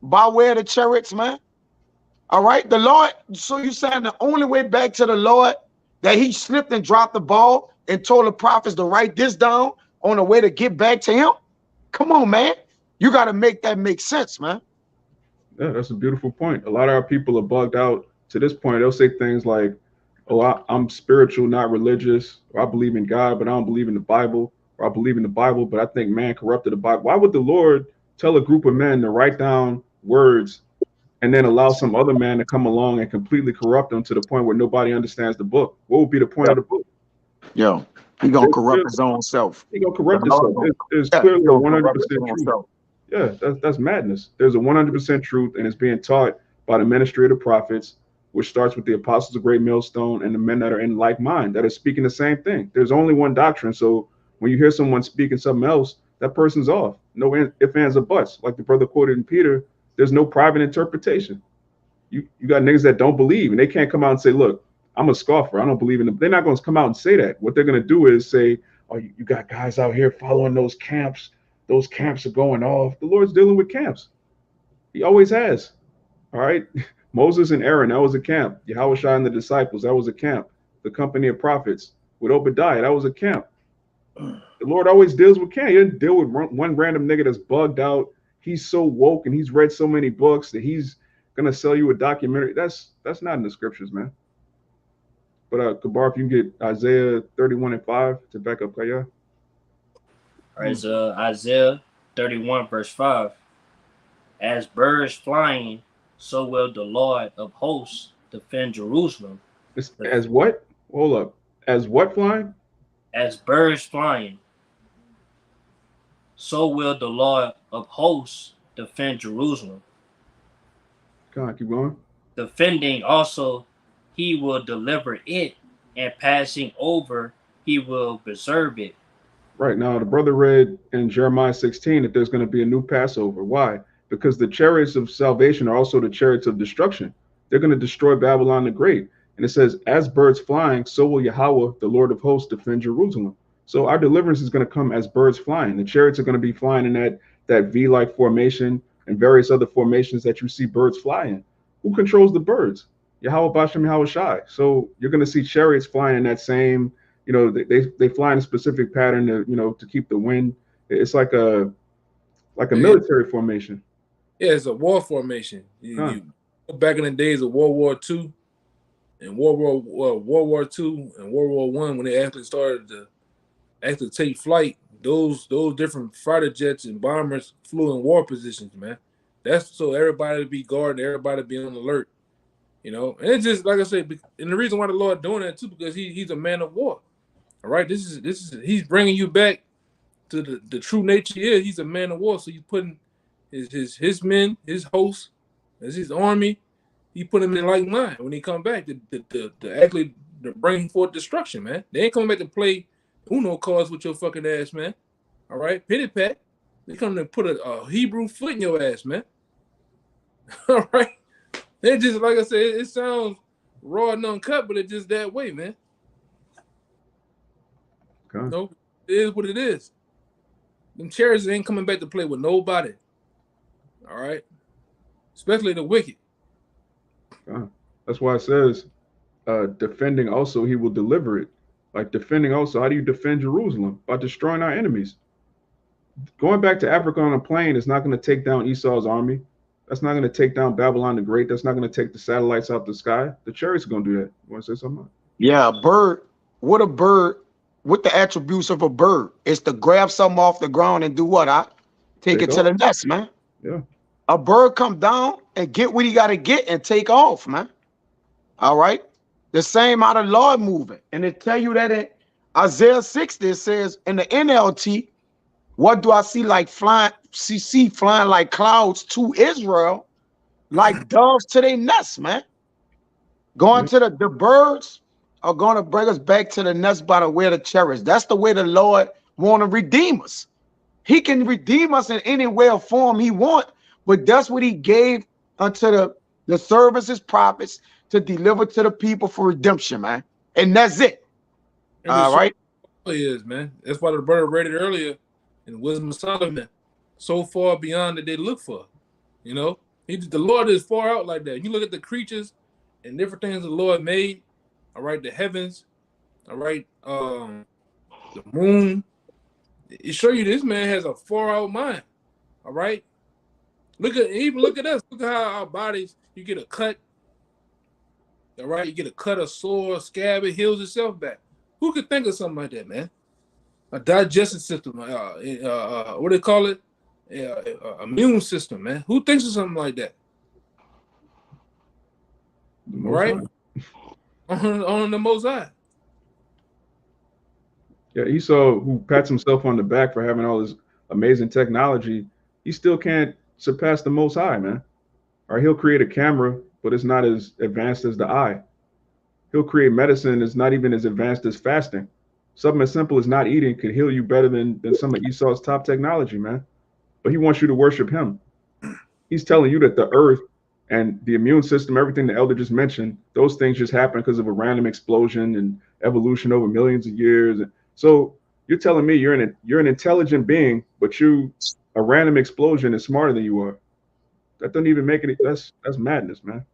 by way of the chariots, man. All right, the Lord. So you saying the only way back to the Lord that he slipped and dropped the ball and told the prophets to write this down on the way to get back to him? Come on, man. You got to make that make sense, man. Yeah, that's a beautiful point. A lot of our people are bugged out to this point. They'll say things like, oh, I'm spiritual, not religious, or I believe in God, but I don't believe in the Bible, or I believe in the Bible, but I think man corrupted the Bible. Why would the Lord tell a group of men to write down words and then allow some other man to come along and completely corrupt them to the point where nobody understands the book? What would be the point of the book? Yo, he gonna corrupt his own self. He gonna corrupt himself. There's clearly a 100% truth. Yeah, that's madness. There's a 100% truth, and it's being taught by the ministry of the prophets, which starts with the apostles of Great Millstone and the men that are in like mind, that are speaking the same thing. There's only one doctrine. So when you hear someone speaking something else, that person's off. No ifs, ands, or buts. Like the brother quoted in Peter, there's no private interpretation. You got niggas that don't believe, and they can't come out and say, look, I'm a scoffer. I don't believe in them. They're not going to come out and say that. What they're going to do is say, oh, you got guys out here following those camps. Those camps are going off. The Lord's dealing with camps. He always has. All right. Moses and Aaron, that was a camp. Yahushua and the disciples, that was a camp. The company of prophets with Obadiah, that was a camp. The Lord always deals with camp. He doesn't deal with one random nigga that's bugged out. He's so woke and he's read so many books that he's gonna sell you a documentary. That's not in the scriptures, man. But Kabar, if you can get Isaiah 31:5 to back up Kaya. All right, so Isaiah 31 verse 5. As birds flying, so will the Lord of hosts defend Jerusalem. As what? Hold up. As what flying? As birds flying, so will the Lord of hosts defend Jerusalem. Come on, keep going. Defending also, he will deliver it, and passing over, he will preserve it. Right. Now, the brother read in Jeremiah 16 that there's going to be a new Passover. Why? Because the chariots of salvation are also the chariots of destruction. They're going to destroy Babylon the Great. And it says, as birds flying, so will Yahweh, the Lord of hosts, defend Jerusalem. So our deliverance is going to come as birds flying. The chariots are going to be flying in that V-like formation and various other formations that you see birds flying. Who controls the birds? Yahweh Bashem Yahweh Shai. So you're going to see chariots flying in that same, they fly in a specific pattern to keep the wind. It's like a military formation. Yeah, it's a war formation. You back in the days of World War II and World War II and World War I, when they actually started to take flight, those different fighter jets and bombers flew in war positions, man. That's so everybody be guarded, everybody be on alert, And it's just like I said, and the reason why the Lord doing that too, because he's a man of war. All right, this is he's bringing you back to the true nature. Yeah, he's a man of war, so you putting his men, his hosts, as his army, he put them in like mine when he come back to actually to bring forth destruction, man. They ain't coming back to play Uno cards with your fucking ass, man. All right, pity pat. They come to put a Hebrew foot in your ass, man. All right, they just like I said, it sounds raw and uncut, but it's just that way, man. Okay. No, it is what it is. Them chariots ain't coming back to play with nobody. All right, especially the wicked. That's why it says, defending also, he will deliver it. Like defending also, how do you defend Jerusalem? By destroying our enemies. Going back to Africa on a plane is not going to take down Esau's army. That's not going to take down Babylon the Great. That's not going to take the satellites out the sky. The chariots are going to do that. You want to say something? Yeah, a bird. What a bird. What the attributes of a bird is to grab something off the ground and do what? Take it to the nest, man. Yeah. A bird come down and get what he got to get and take off, man. All right. The same how the Lord moving. And it tell you that in Isaiah 60, it says in the NLT, what do I see like flying? See flying like clouds to Israel, like doves to their nest, man. Going to the birds are going to bring us back to the nest by the way of the chariots. That's the way the Lord want to redeem us. He can redeem us in any way or form he want, but that's what he gave unto the servants, his prophets, to deliver to the people for redemption, man. And that's it. All right. It is, man. That's why the brother read it earlier in Wisdom of Solomon. So far beyond that they look for. The Lord is far out like that. You look at the creatures and different things the Lord made. All right, the heavens. All right, the moon. It show you this man has a far out mind. All right. Look at us. Look at how our bodies, you get a cut. All right, you get a cut, a sore, a scab, it heals itself back. Who could think of something like that, man? A digestive system, what do they call it? Immune system, man. Who thinks of something like that? Right? On the Most High. Yeah, Esau, who pats himself on the back for having all this amazing technology, he still can't surpass the Most High, man. Or he'll create a camera, but it's not as advanced as the eye. He'll create medicine that's not even as advanced as fasting. Something as simple as not eating could heal you better than some of Esau's top technology, man. But he wants you to worship him. He's telling you that the earth and the immune system, everything the elder just mentioned, those things just happen because of a random explosion and evolution over millions of years. So you're telling me you're an intelligent being, but a random explosion is smarter than you are. That doesn't even make it. That's madness, man.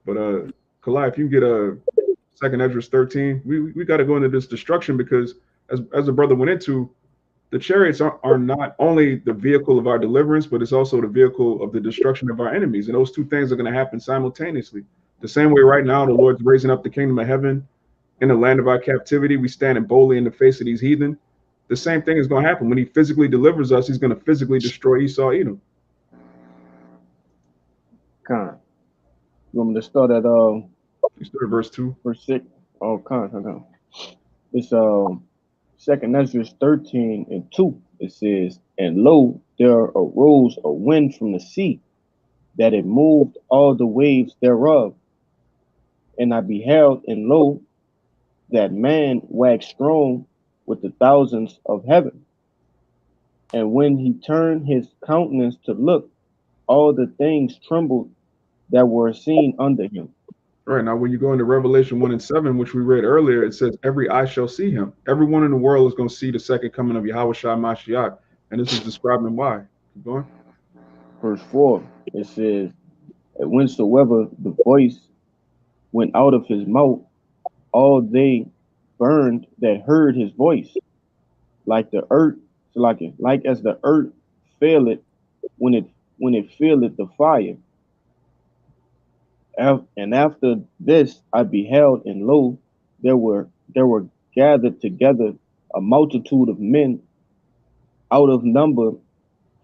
But Kalai, if you can get a 2nd Ezra 13, we got to go into this destruction because as the brother went into, the chariots are not only the vehicle of our deliverance, but it's also the vehicle of the destruction of our enemies. And those two things are going to happen simultaneously. The same way right now, the Lord's raising up the kingdom of heaven in the land of our captivity. We standing boldly in the face of these heathen. The same thing is going to happen when he physically delivers us. He's going to physically destroy Esau, Edom. Con. You want me to start at You start at verse 2. Verse 6. Oh, con. It's 2nd Ezra 13 and 2. It says, and lo, there arose a wind from the sea, that it moved all the waves thereof. And I beheld, and lo, that man waxed strong with the thousands of heaven. And when he turned his countenance to look, all the things trembled that were seen under him. Right now, when you go into Revelation 1 and 7, which we read earlier, it says, every eye shall see him. Everyone in the world is going to see the second coming of Yahweh Shai Mashiach. And this is describing why. Keep going. Verse 4, it says, and whensoever the voice went out of his mouth, all they burned that heard his voice, like the earth, like as the earth faileth when it feeleth the fire. And after this I beheld, and lo, there were gathered together a multitude of men out of number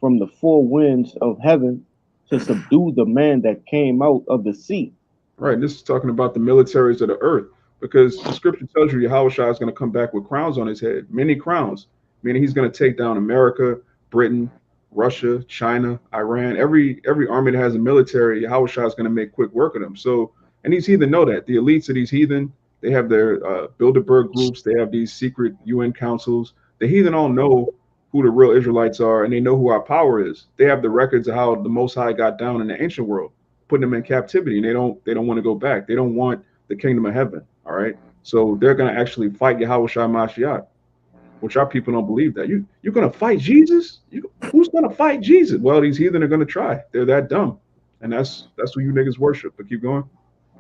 from the four winds of heaven to subdue the man that came out of the sea. Right. This is talking about the militaries of the earth, because the scripture tells you Yahweh Shai is going to come back with crowns on his head, many crowns, meaning he's going to take down America, Britain, Russia, China, Iran, every army that has a military. Yahweh Shai is going to make quick work of them. So, and these heathen know that the elites of these heathen, they have their Bilderberg groups, they have these secret UN councils. The heathen all know who the real Israelites are, and they know who our power is. They have the records of how the Most High got down in the ancient world, putting them in captivity, and they don't want to go back. They don't want the kingdom of heaven. All right. So they're gonna actually fight Yahweh Shai Mashiach, which our people don't believe that. You're gonna fight Jesus? Who's gonna fight Jesus? Well, these heathen are gonna try. They're that dumb. And that's who you niggas worship. But keep going.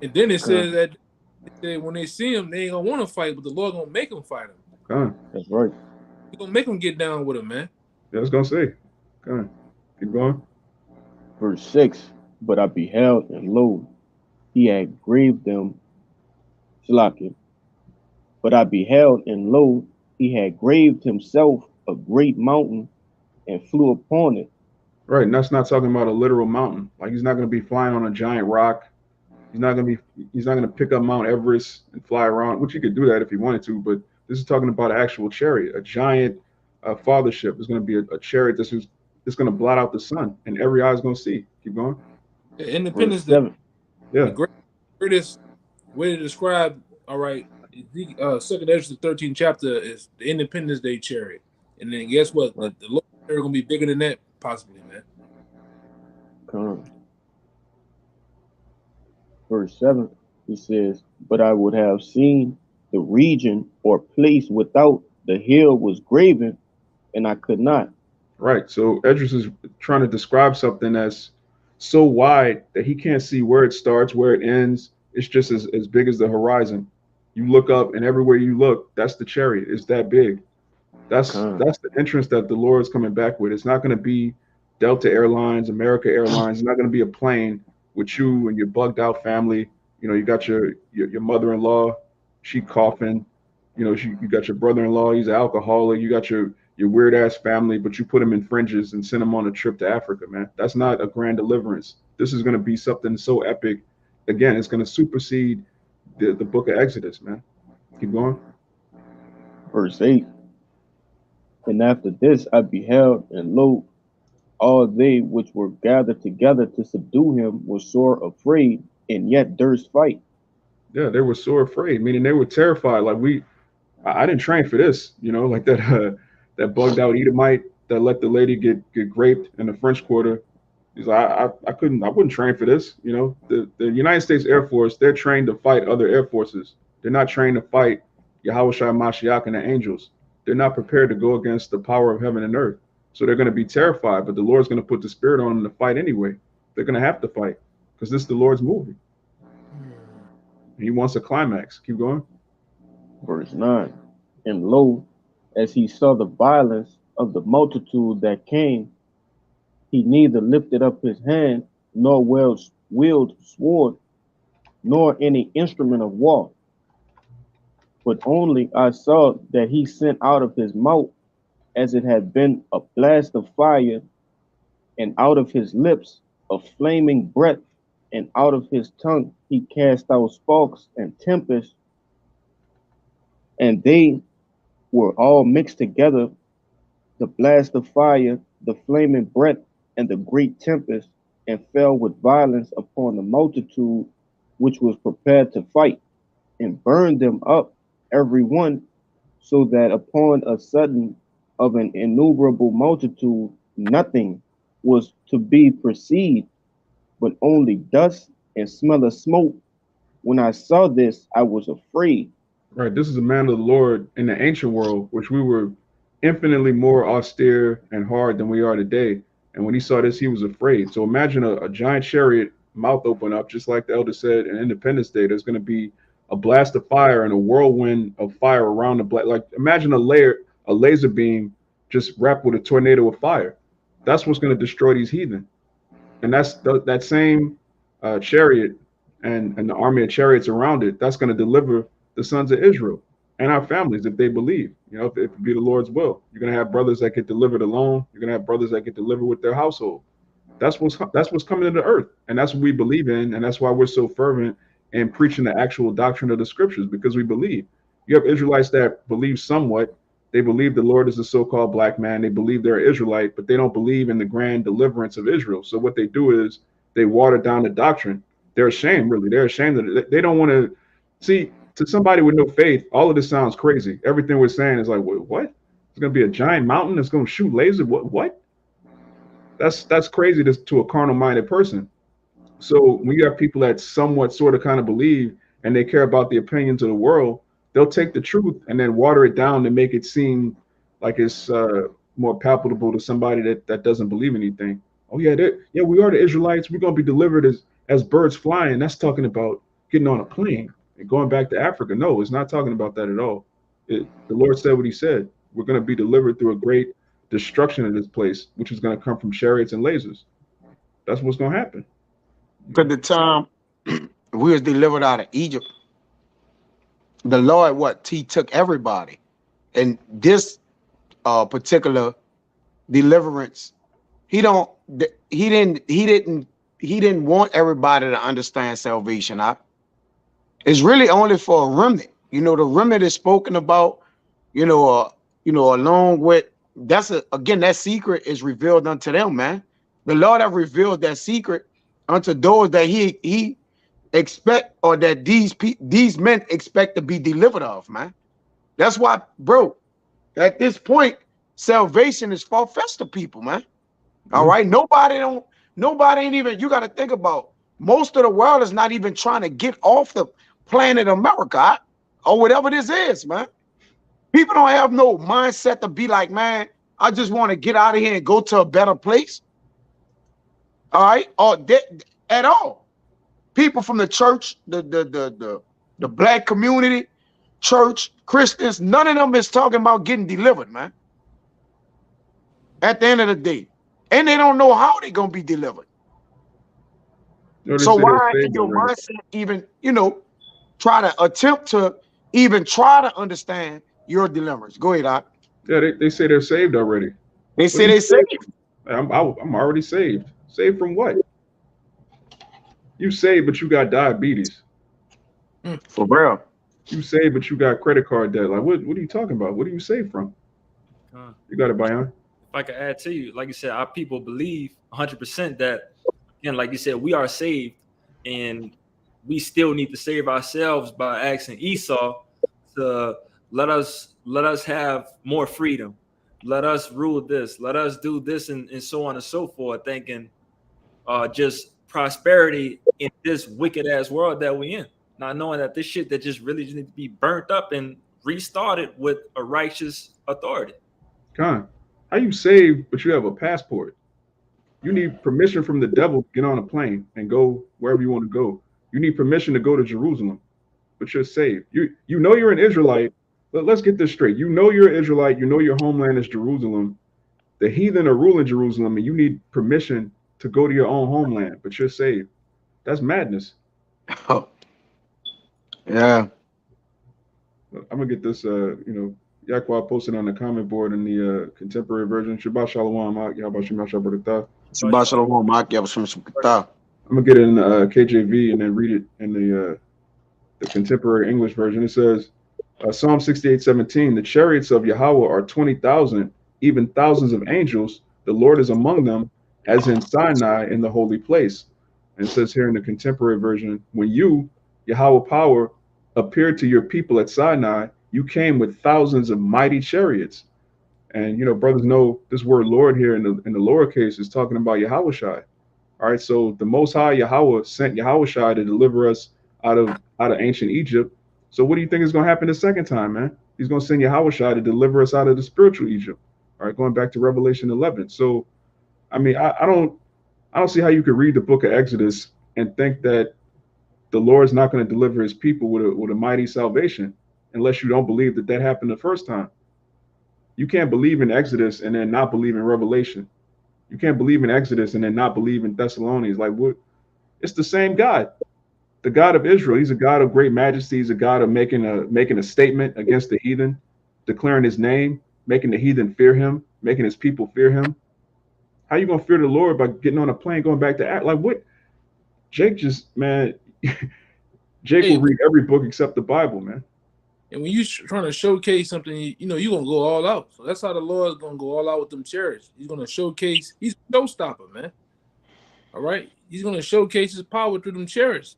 And then it says that when they see him, they ain't gonna want to fight, but the Lord gonna make them fight him. That's right. He gonna make them get down with him, man. Yeah, I was gonna say. Keep going. Verse 6, but I beheld, and lo, he had graved them. Slakin. But I beheld, and lo, he had graved himself a great mountain and flew upon it. Right, and that's not talking about a literal mountain. Like he's not going to be flying on a giant rock. He's not going to pick up Mount Everest and fly around, which he could do that if he wanted to. But this is talking about an actual chariot, a giant fathership. It's going to be a chariot that's going to blot out the sun, and every eye is going to see. Keep going. Independence Day. Yeah. The greatest way to describe, all right, Second Ezra, the 13th chapter is the Independence Day chariot. And then guess what? The Lord is going to be bigger than that, possibly, man. Verse 7, he says, but I would have seen the region or place without the hill was graven, and I could not. Right. So Edris is trying to describe something that's so wide that he can't see where it starts, where it ends. It's just as big as the horizon. You look up, and everywhere you look, that's the chariot. It's that big. That's the entrance that the Lord is coming back with. It's not going to be Delta Airlines, America Airlines. It's not going to be a plane with you and your bugged out family. You know, you got your mother-in-law, she coughing. You know, you got your brother-in-law, he's an alcoholic. You got your weird ass family, but you put him in fringes and send him on a trip to Africa, man. That's not a grand deliverance. This is going to be something so epic. Again, it's going to supersede the book of Exodus, man. Keep going. Verse 8. And after this I beheld, and lo, all they which were gathered together to subdue him were sore afraid, and yet durst fight. Yeah, they were sore afraid, meaning they were terrified. Like I didn't train for this, you know, like that bugged out Edomite that let the lady get raped in the French Quarter. He's like, I wouldn't train for this. You know, the United States Air Force, they're trained to fight other air forces. They're not trained to fight Yahweh Shai Mashiach and the angels. They're not prepared to go against the power of heaven and earth. So they're going to be terrified, but the Lord's going to put the spirit on them to fight anyway. They're going to have to fight because this is the Lord's movie. He wants a climax. Keep going. Verse 9. And lo, as he saw the violence of the multitude that came, he neither lifted up his hand, nor wielded sword, nor any instrument of war. But only I saw that he sent out of his mouth, as it had been a blast of fire, and out of his lips a flaming breath, and out of his tongue he cast out sparks and tempests, and they were all mixed together, the blast of fire, the flaming breath, and the great tempest, and fell with violence upon the multitude which was prepared to fight, and burned them up every one, so that upon a sudden of an innumerable multitude nothing was to be perceived, but only dust and smell of smoke. When I saw this, I was afraid. Right. This is a man of the Lord in the ancient world, which we were infinitely more austere and hard than we are today. And when he saw this, he was afraid. So imagine a giant chariot, mouth open up, just like the elder said in Independence Day. There's going to be a blast of fire and a whirlwind of fire around the like imagine a laser beam just wrapped with a tornado of fire. That's what's going to destroy these heathen. And that's that same chariot and the army of chariots around it. That's going to deliver the sons of Israel and our families if they believe. You know, if it be the Lord's will, you're going to have brothers that get delivered alone. You're going to have brothers that get delivered with their household. That's what's coming into the earth, and that's what we believe in, and that's why we're so fervent in preaching the actual doctrine of the scriptures, because we believe. You have Israelites that believe somewhat. They believe the Lord is the so-called black man. They believe they're Israelite, but they don't believe in the grand deliverance of Israel. So what they do is they water down the doctrine. They're ashamed, really. They're ashamed of it. They don't want to see. To somebody with no faith, all of this sounds crazy. Everything we're saying is like, what? It's going to be a giant mountain that's going to shoot lasers. What? That's crazy to a carnal-minded person. So when you have people that somewhat sort of kind of believe and they care about the opinions of the world, they'll take the truth and then water it down to make it seem like it's more palatable to somebody that doesn't believe anything. Oh yeah, we are the Israelites. We're gonna be delivered as birds flying. That's talking about getting on a plane and going back to Africa. No, it's not talking about that at all. The Lord said what He said. We're gonna be delivered through a great destruction of this place, which is going to come from chariots and lasers. That's what's going to happen. Because the time we was delivered out of Egypt, the Lord, He took everybody, and this particular deliverance, He didn't want everybody to understand salvation. It's really only for a remnant. You know, the remnant is spoken about. Along with. That secret is revealed unto them, man. The Lord have revealed that secret unto those that he expect, or that these men expect to be delivered of, man. That's why, bro, at this point, salvation is far-fetched to people, man. All right. Nobody ain't even, you got to think about, most of the world is not even trying to get off the planet America, or whatever this is, man. People don't have no mindset to be like, man, I just want to get out of here and go to a better place. All right, or at all. People from the church, the black community, church, Christians, none of them is talking about getting delivered, man. At the end of the day, and they don't know how they're gonna be delivered. So why in your mindset even, try to attempt to even try to understand your deliverance? Go ahead, Doc. Yeah, they say they're saved already. They say they're saved. I'm already saved. Saved from what? You saved, but you got diabetes. For real. You saved, but you got credit card debt. Like, what are you talking about? What are you saved from? You got it, Bayan. If I could add to you, like you said, our people believe 100% that, again, like you said, we are saved, and we still need to save ourselves by asking Esau to let us have more freedom. Let us rule this. Let us do this, and so on and so forth, thinking just prosperity in this wicked ass world that we in. Not knowing that this shit that just really just needs to be burnt up and restarted with a righteous authority. Con, how you saved, but you have a passport? You need permission from the devil to get on a plane and go wherever you want to go. You need permission to go to Jerusalem, but you're saved. You know you're an Israelite. Let's get this straight. You know you're an Israelite. You know your homeland is Jerusalem. The heathen are ruling Jerusalem, and you need permission to go to your own homeland, but you're saved. That's madness. Oh. Yeah. I'm gonna get this. Yakwa posted on the comment board in the contemporary version. Shabbat shalom, Yahbashim Shabbat. Shabbat shalom, Yahbashim. I'm gonna get it in KJV and then read it in the contemporary English version. It says, Psalm 68:17, the chariots of Yahweh are 20,000, even thousands of angels. The Lord is among them, as in Sinai in the holy place. And it says here in the contemporary version, when you, Yahweh power, appeared to your people at Sinai, you came with thousands of mighty chariots. And brothers know this word Lord here in the lowercase is talking about Yahweh Shai. All right, so the Most High Yahweh sent Yahushua to deliver us out of ancient Egypt. So what do you think is going to happen the second time, man? He's going to send Yahushua to deliver us out of the spiritual Egypt. All right, going back to Revelation 11. So I mean, I don't see how you could read the book of Exodus and think that the Lord's not going to deliver his people with a mighty salvation unless you don't believe that that happened the first time. You can't believe in Exodus and then not believe in Revelation. You can't believe in Exodus and then not believe in Thessalonians. Like, what? It's the same God, the God of Israel. He's a God of great majesty. He's a God of making a statement against the heathen, declaring his name, making the heathen fear him, making his people fear him. How you gonna fear the Lord by getting on a plane going back to act like what? Jake just, man, Jake Hey, will read every book except the Bible, man. and when you trying to showcase something, you know you're gonna go all out. So that's how the Lord's gonna go all out with them chariots. He's gonna showcase. He's a showstopper, man. All right, he's gonna showcase his power through them chariots.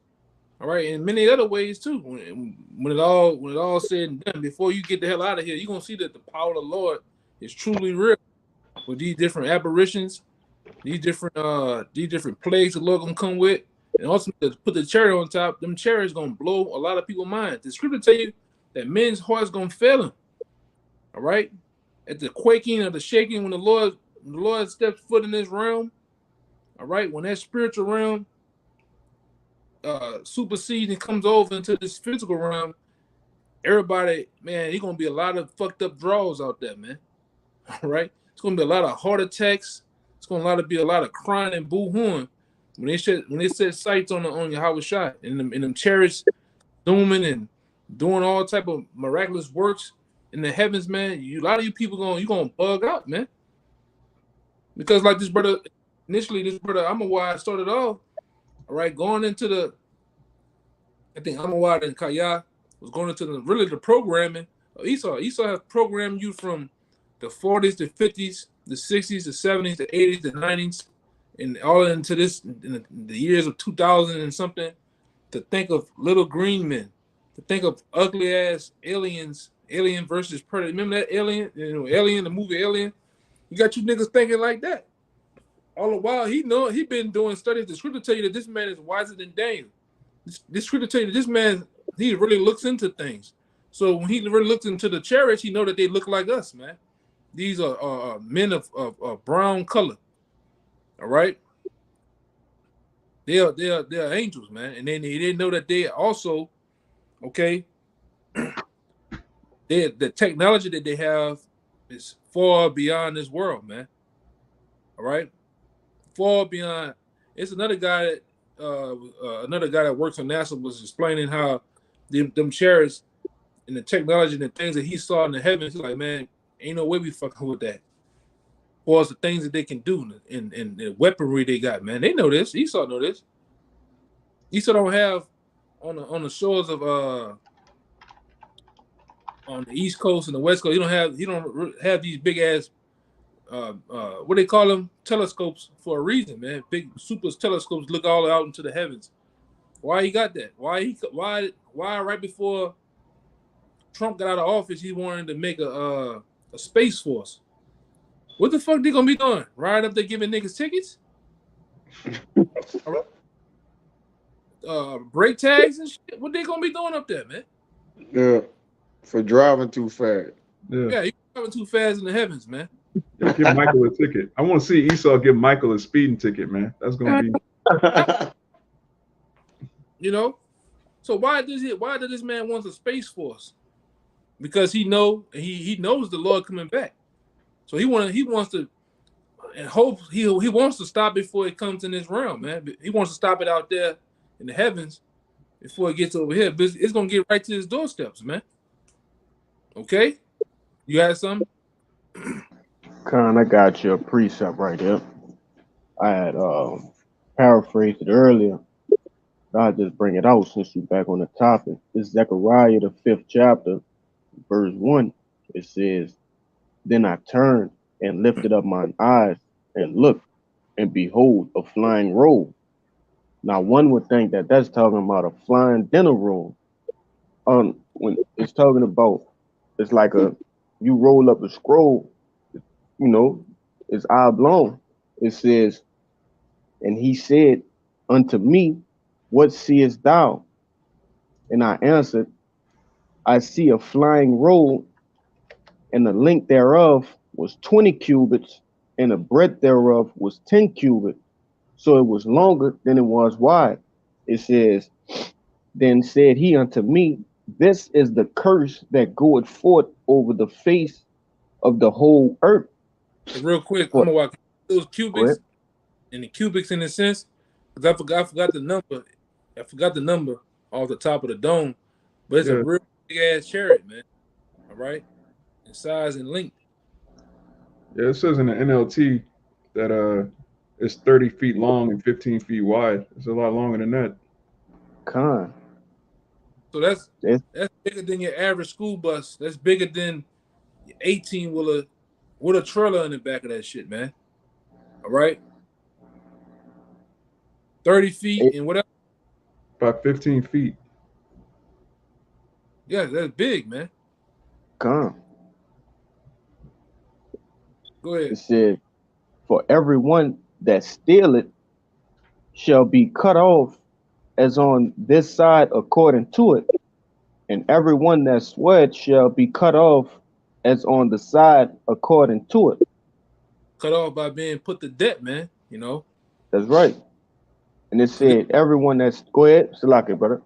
All right, and many other ways too. When it all said and done, before you get the hell out of here, you're gonna see that the power of the Lord is truly real with these different apparitions, these different plagues the Lord gonna come with, and also to put the cherry on top. Them cherries gonna blow a lot of people's minds. The scripture tell you that men's hearts gonna fail them. All right, at the quaking or the shaking when the Lord steps foot in this realm. All right, when that spiritual realm supersedes and comes over into this physical realm, everybody, man, there's gonna be a lot of fucked up draws out there, man. All right, it's gonna be a lot of heart attacks. It's gonna be a lot of crying and boo-hooing when they set sights on Yahweh shot and them chariots zooming and doing all type of miraculous works in the heavens, man. A lot of you people gonna bug out, man. Because like this brother, I'm a why I started off, all right, going into I think Amawad and Kaya was going into the programming. Esau has programmed you from the 40s, the 50s, the 60s, the 70s, the 80s, the 90s, and all into in the years of 2000 and something, to think of little green men, to think of ugly ass aliens, Alien versus Predator. Remember that Alien? Alien, the movie Alien. You got you niggas thinking like that. All the while he been doing studies. The scripture tell you that this man is wiser than Daniel. This scripture tell you that this man, he really looks into things. So when he really looks into the chariots, he know that they look like us, man. These are men of brown color. All right, they are angels, man, and then they know that they also, okay, the technology that they have is far beyond this world, man. All right, far beyond. It's another guy that works on NASA was explaining how them chariots and the technology and the things that he saw in the heavens. He's like, man, ain't no way we fucking with that. Or as the things that they can do and the weaponry they got, man. They know this. Esau know this. Esau don't have on the shores of on the East Coast and the West Coast. He don't have these big ass what they call them, telescopes, for a reason, man. Big super telescopes look all out into the heavens. Why he got that? Why right before Trump got out of office, he wanted to make a space force? What the fuck they gonna be doing? Right up there giving niggas tickets? Brake tags and shit? What they gonna be doing up there, man? Yeah, for driving too fast. Yeah, you driving too fast in the heavens, man. Yeah, give Michael a ticket. I want to see Esau give Michael a speeding ticket, man. That's gonna be. So why does this man want a space force? Because he knows the Lord coming back. So he wants to, and hope he wants to stop before it comes in this realm, man. He wants to stop it out there in the heavens before it gets over here. But it's gonna get right to his doorsteps, man. Okay, you had something? Con, I got you a precept right there. I had paraphrased it earlier. I'll just bring it out since you're back on the topic. It's Zechariah, the 5th chapter, verse 1. It says, "Then I turned and lifted up mine eyes and looked, and behold, a flying roll." Now, one would think that that's talking about a flying dinner roll. When it's talking about, it's like you roll up a scroll, it's oblong. It says, And he said unto me, what seest thou? And I answered, I see a flying roll, and the length thereof was 20 cubits, and the breadth thereof was 10 cubits. So it was longer than it was wide. It says, then said he unto me, this is the curse that goeth forth over the face of the whole earth. Hey, real quick, I'm For, gonna walk those go ahead. cubics and the cubics in a sense, because I forgot the number. I forgot the number off the top of the dome, but it's a Yeah, real big ass chariot, man. All right, in size and length. yeah. It says in the NLT that it's 30 feet long and 15 feet wide. It's a lot longer than that. Con. So that's It's, bigger than your average school bus. That's bigger than your 18 wheeler with a trailer in the back of that shit, man. All right, 30 feet it, and whatever. About 15 feet. Yeah, that's big, man. con. Go ahead. It said, for everyone that stealeth shall be cut off as on this side according to it, and everyone that sweat shall be cut off as on the side according to it. Cut off by being put to death, man. You know, That's right. And it because said, everyone that's, go ahead, Salaki, brother.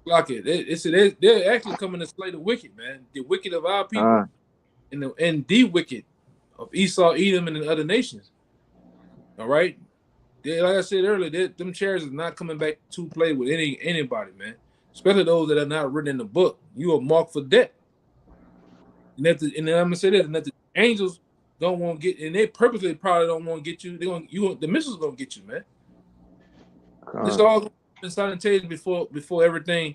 block it. They're actually coming to slay the wicked, man. The wicked of our people and the wicked of Esau, Edom, and the other nations. All right. Like I said earlier, them chariots is not coming back to play with anybody, man. Especially those that are not written in the book. You are marked for death. And then I'm gonna say this, and that the angels don't want to get, and they purposely probably don't want to get you. The missiles gonna get you, man. This all been simultaneous before everything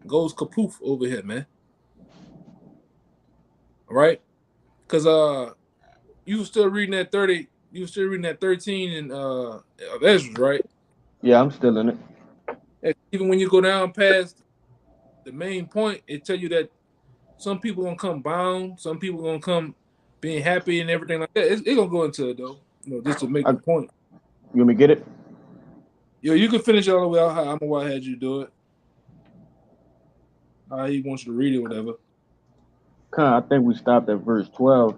goes kapoof over here, man. All right, because you were still reading that 30, you were still reading that 13 and of Ezra, right? Yeah, I'm still in it. And even when you go down past the main point, it tell you that some people gonna come bound, some people gonna come being happy and everything like that. It's gonna go into it though, just to make the point. You want me to get it? Yo, you can finish all the way out. I'm gonna had you do it. He wants you to read it, whatever. Con, I think we stopped at verse 12.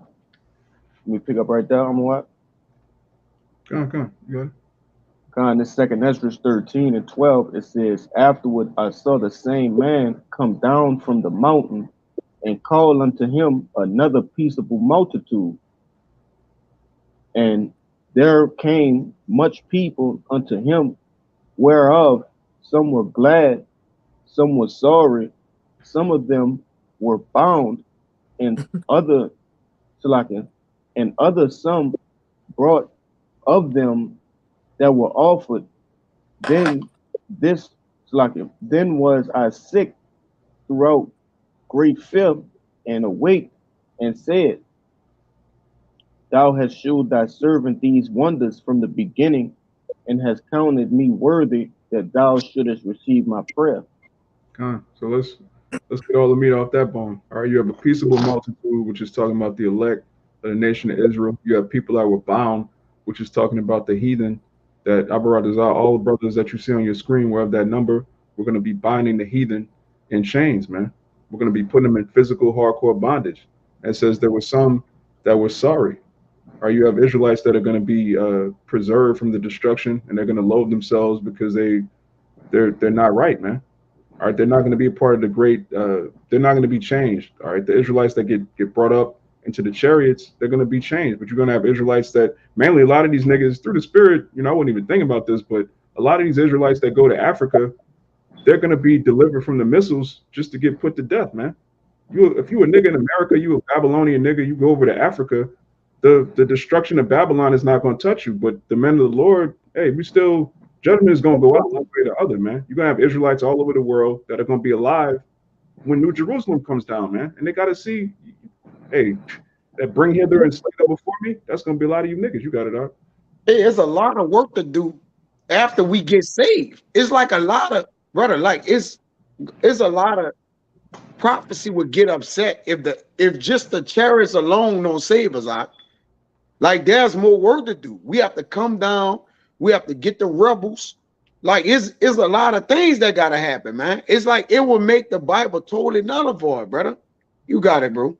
Let me pick up right there. I'm what? Come on. You got it. Con, this second Ezra 13 and 12, it says, afterward I saw the same man come down from the mountain and call unto him another peaceable multitude. And there came much people unto him, whereof some were glad, some were sorry, some of them were bound, and other some brought of them that were offered. Then then was I sick throughout great fear and awake, and said, thou hast shewed thy servant these wonders from the beginning, and hast counted me worthy that thou shouldest receive my prayer. So let's get all the meat off that bone. All right, you have a peaceable multitude, which is talking about the elect of the nation of Israel. You have people that were bound, which is talking about the heathen. That all the brothers that you see on your screen will have that number. We're going to be binding the heathen in chains, man. We're going to be putting them in physical hardcore bondage. It says there were some that were sorry. Or you have Israelites that are going to be preserved from the destruction, and they're going to loathe themselves because they're not right, man. All right, they're not going to be a part of the great. They're not going to be changed. All right, the Israelites that get brought up into the chariots, they're going to be changed. But you're going to have Israelites that mainly a lot of these niggas through the spirit. I wouldn't even think about this, but a lot of these Israelites that go to Africa, they're going to be delivered from the missiles just to get put to death, man. If you a nigga in America, you a Babylonian nigga, you go over to Africa, the destruction of Babylon is not going to touch you. But the men of the Lord, hey, we still. Judgment is going to go out one way or the other, man. You're going to have Israelites all over the world that are going to be alive when New Jerusalem comes down, man. And they got to see, hey, that bring hither and slay them before me, that's going to be a lot of you niggas. You got it, out. Hey, there's a lot of work to do after we get saved. It's like a lot of, brother, like it's a lot of prophecy would get upset if just the chariots alone don't save us out. Like there's more work to do. We have to come down We have to get the rebels. Like it's a lot of things that gotta happen, man. It's like it will make the Bible totally null and void, brother. You got it, bro.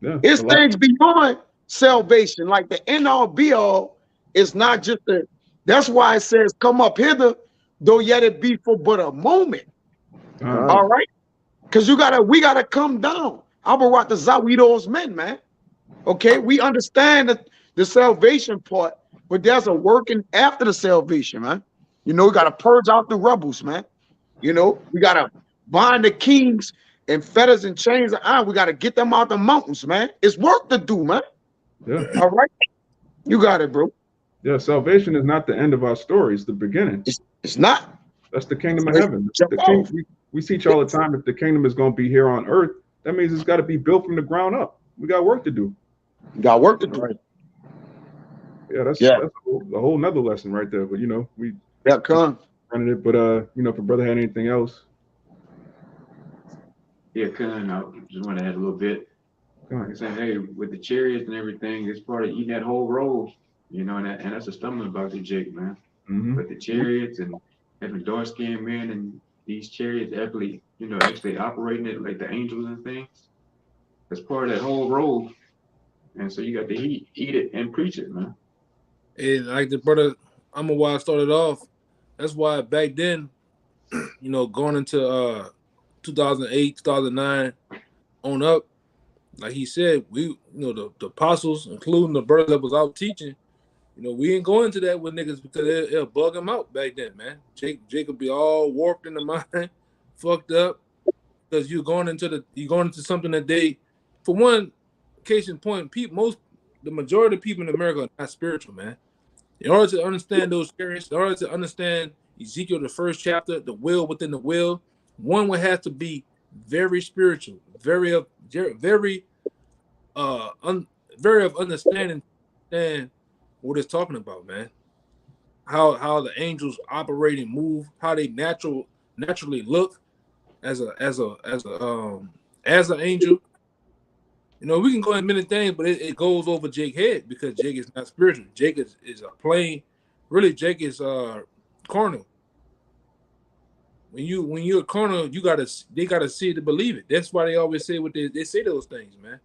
Yeah, It's a lot. things beyond salvation. Like the end all be all is not just the. That's why it says, "Come up hither, though yet it be for but a moment." All right, because we gotta come down. Abarat the Zawidos men, man. Okay, we understand the salvation part, but there's a working after the salvation, man. You know, we gotta purge out the rebels, man. You know, we gotta bind the kings and fetters and chains of iron. We gotta get them out the mountains, man. It's work to do, man. Yeah. All right, you got it, bro. Yeah, salvation is not the end of our story. It's the beginning. It's not. That's the kingdom of heaven. The king, we teach all the time, if the kingdom is going to be here on earth, that means it's got to be built from the ground up. We got work to do. You got work to do. Yeah, that's a whole nother lesson right there. But, you know, we come running it. But, you know, if a brother had anything else. Yeah, I just want to add a little bit. Like I said, hey, with the chariots and everything, it's part of eating that whole roll, you know, and that's a stumbling block to Jake, man. But the chariots and having dark-skinned men and these chariots actually operating it like the angels and things, that's part of that whole roll. And so you got to eat it and preach it, man. And like the brother Amawad started off, that's why back then, you know, going into 2008, 2009 on up, like he said, we, you know, the apostles, including the brothers that was out teaching, you know, we ain't going into that with niggas because it'll bug them out back then, man. Jake would be all warped in the mind, fucked up, because you're going into something that they, for one, case in point, the majority of people in America are not spiritual, man. In order to understand those characters, in order to understand Ezekiel, the first chapter, the will within the will, one would have to be very spiritual, very of understanding what it's talking about, man. How the angels operate and move, how they naturally look as an angel. You know, we can go in many things, but it goes over Jake's head because Jake is not spiritual. Jake is a plain, really. Jake is carnal. When you're carnal, they gotta see it to believe it. That's why they always say what they say those things, man.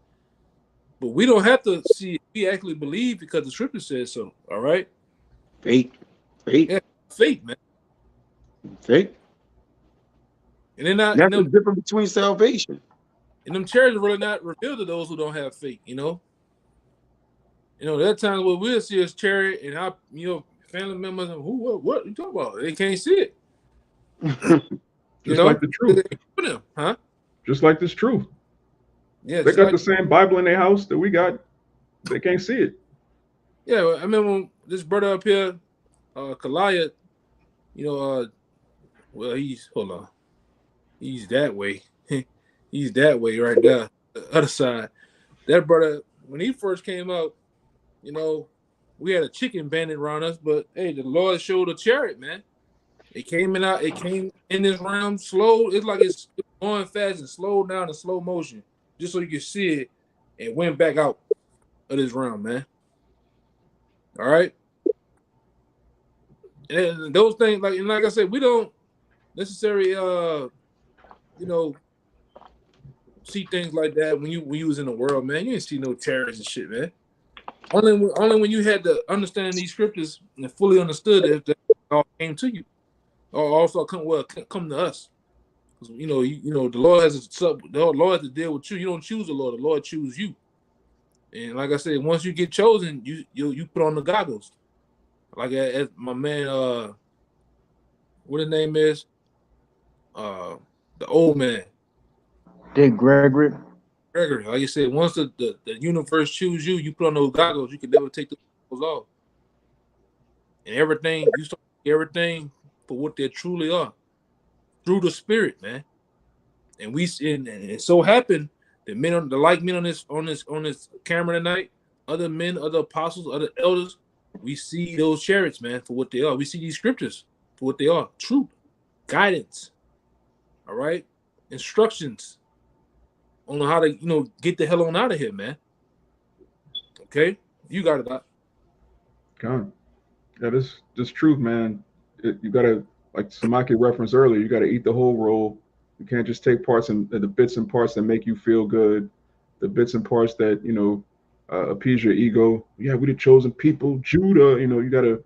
But we don't have to see it. We actually believe because the scripture says so. All right. Faith. Yeah, faith, man. Faith. And then that's the difference between salvation. And them chariots are really not revealed to those who don't have faith, you know. You know, there are times where we'll see a chariot and our, you know, family members, what you talking about? They can't see it. Just like the truth. Huh? Just like this truth. Yeah, they got the same Bible in their house that we got. They can't see it. Yeah, I remember this brother up here, Kalaya, you know, well, he's that way. He's that way right there, the other side. That brother, when he first came out, you know, we had a chicken bandit around us, but hey, the Lord showed a chariot, man. It came in this realm slow. It's like it's going fast and slowed down in slow motion, just so you can see it, and went back out of this realm, man. All right. And those things, like I said, we don't necessarily, you know, see things like that when you was in the world, man. You didn't see no terrorists and shit, man. Only when you had to understand these scriptures and fully understood it, that all came to you, or also come to us. You know, the Lord has to deal with you. You don't choose the Lord; the Lord chooses you. And like I said, once you get chosen, you put on the goggles. Like as my man, what his name is, the old man. Dick Gregory. Like you said, once the universe choose you, you put on those goggles, you can never take those goggles off. And you start everything for what they truly are, through the Spirit, man. And it so happened that men on this camera tonight, other men, other apostles, other elders, we see those chariots, man, for what they are. We see these scriptures for what they are: truth, guidance, all right, instructions on how to, get the hell on out of here, man. Okay, you got it, Doc. God. Yeah, this truth, man. You gotta, like Samaki referenced earlier, you gotta eat the whole roll. You can't just take parts and the bits and parts that make you feel good, the bits and parts that appease your ego. Yeah, we the chosen people, Judah. You gotta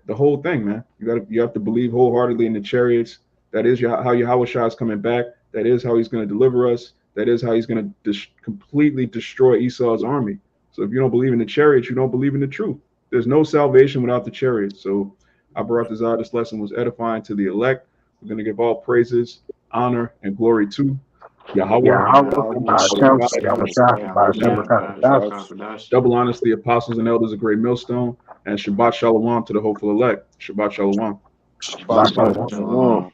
the whole thing, man. You have to believe wholeheartedly in the chariots. That is how Yahushua is coming back. That is how he's going to deliver us. That is how he's going to completely destroy Esau's army. So if you don't believe in the chariots, you don't believe in the truth. There's no salvation without the chariots. So Abaratazah, this lesson was edifying to the elect. We're going to give all praises, honor, and glory to Yahweh. Double honors to the apostles and elders of Great Millstone, and Shabbat Shalom to the hopeful elect. Shabbat Shalom. Shabbat shalom. Shalom.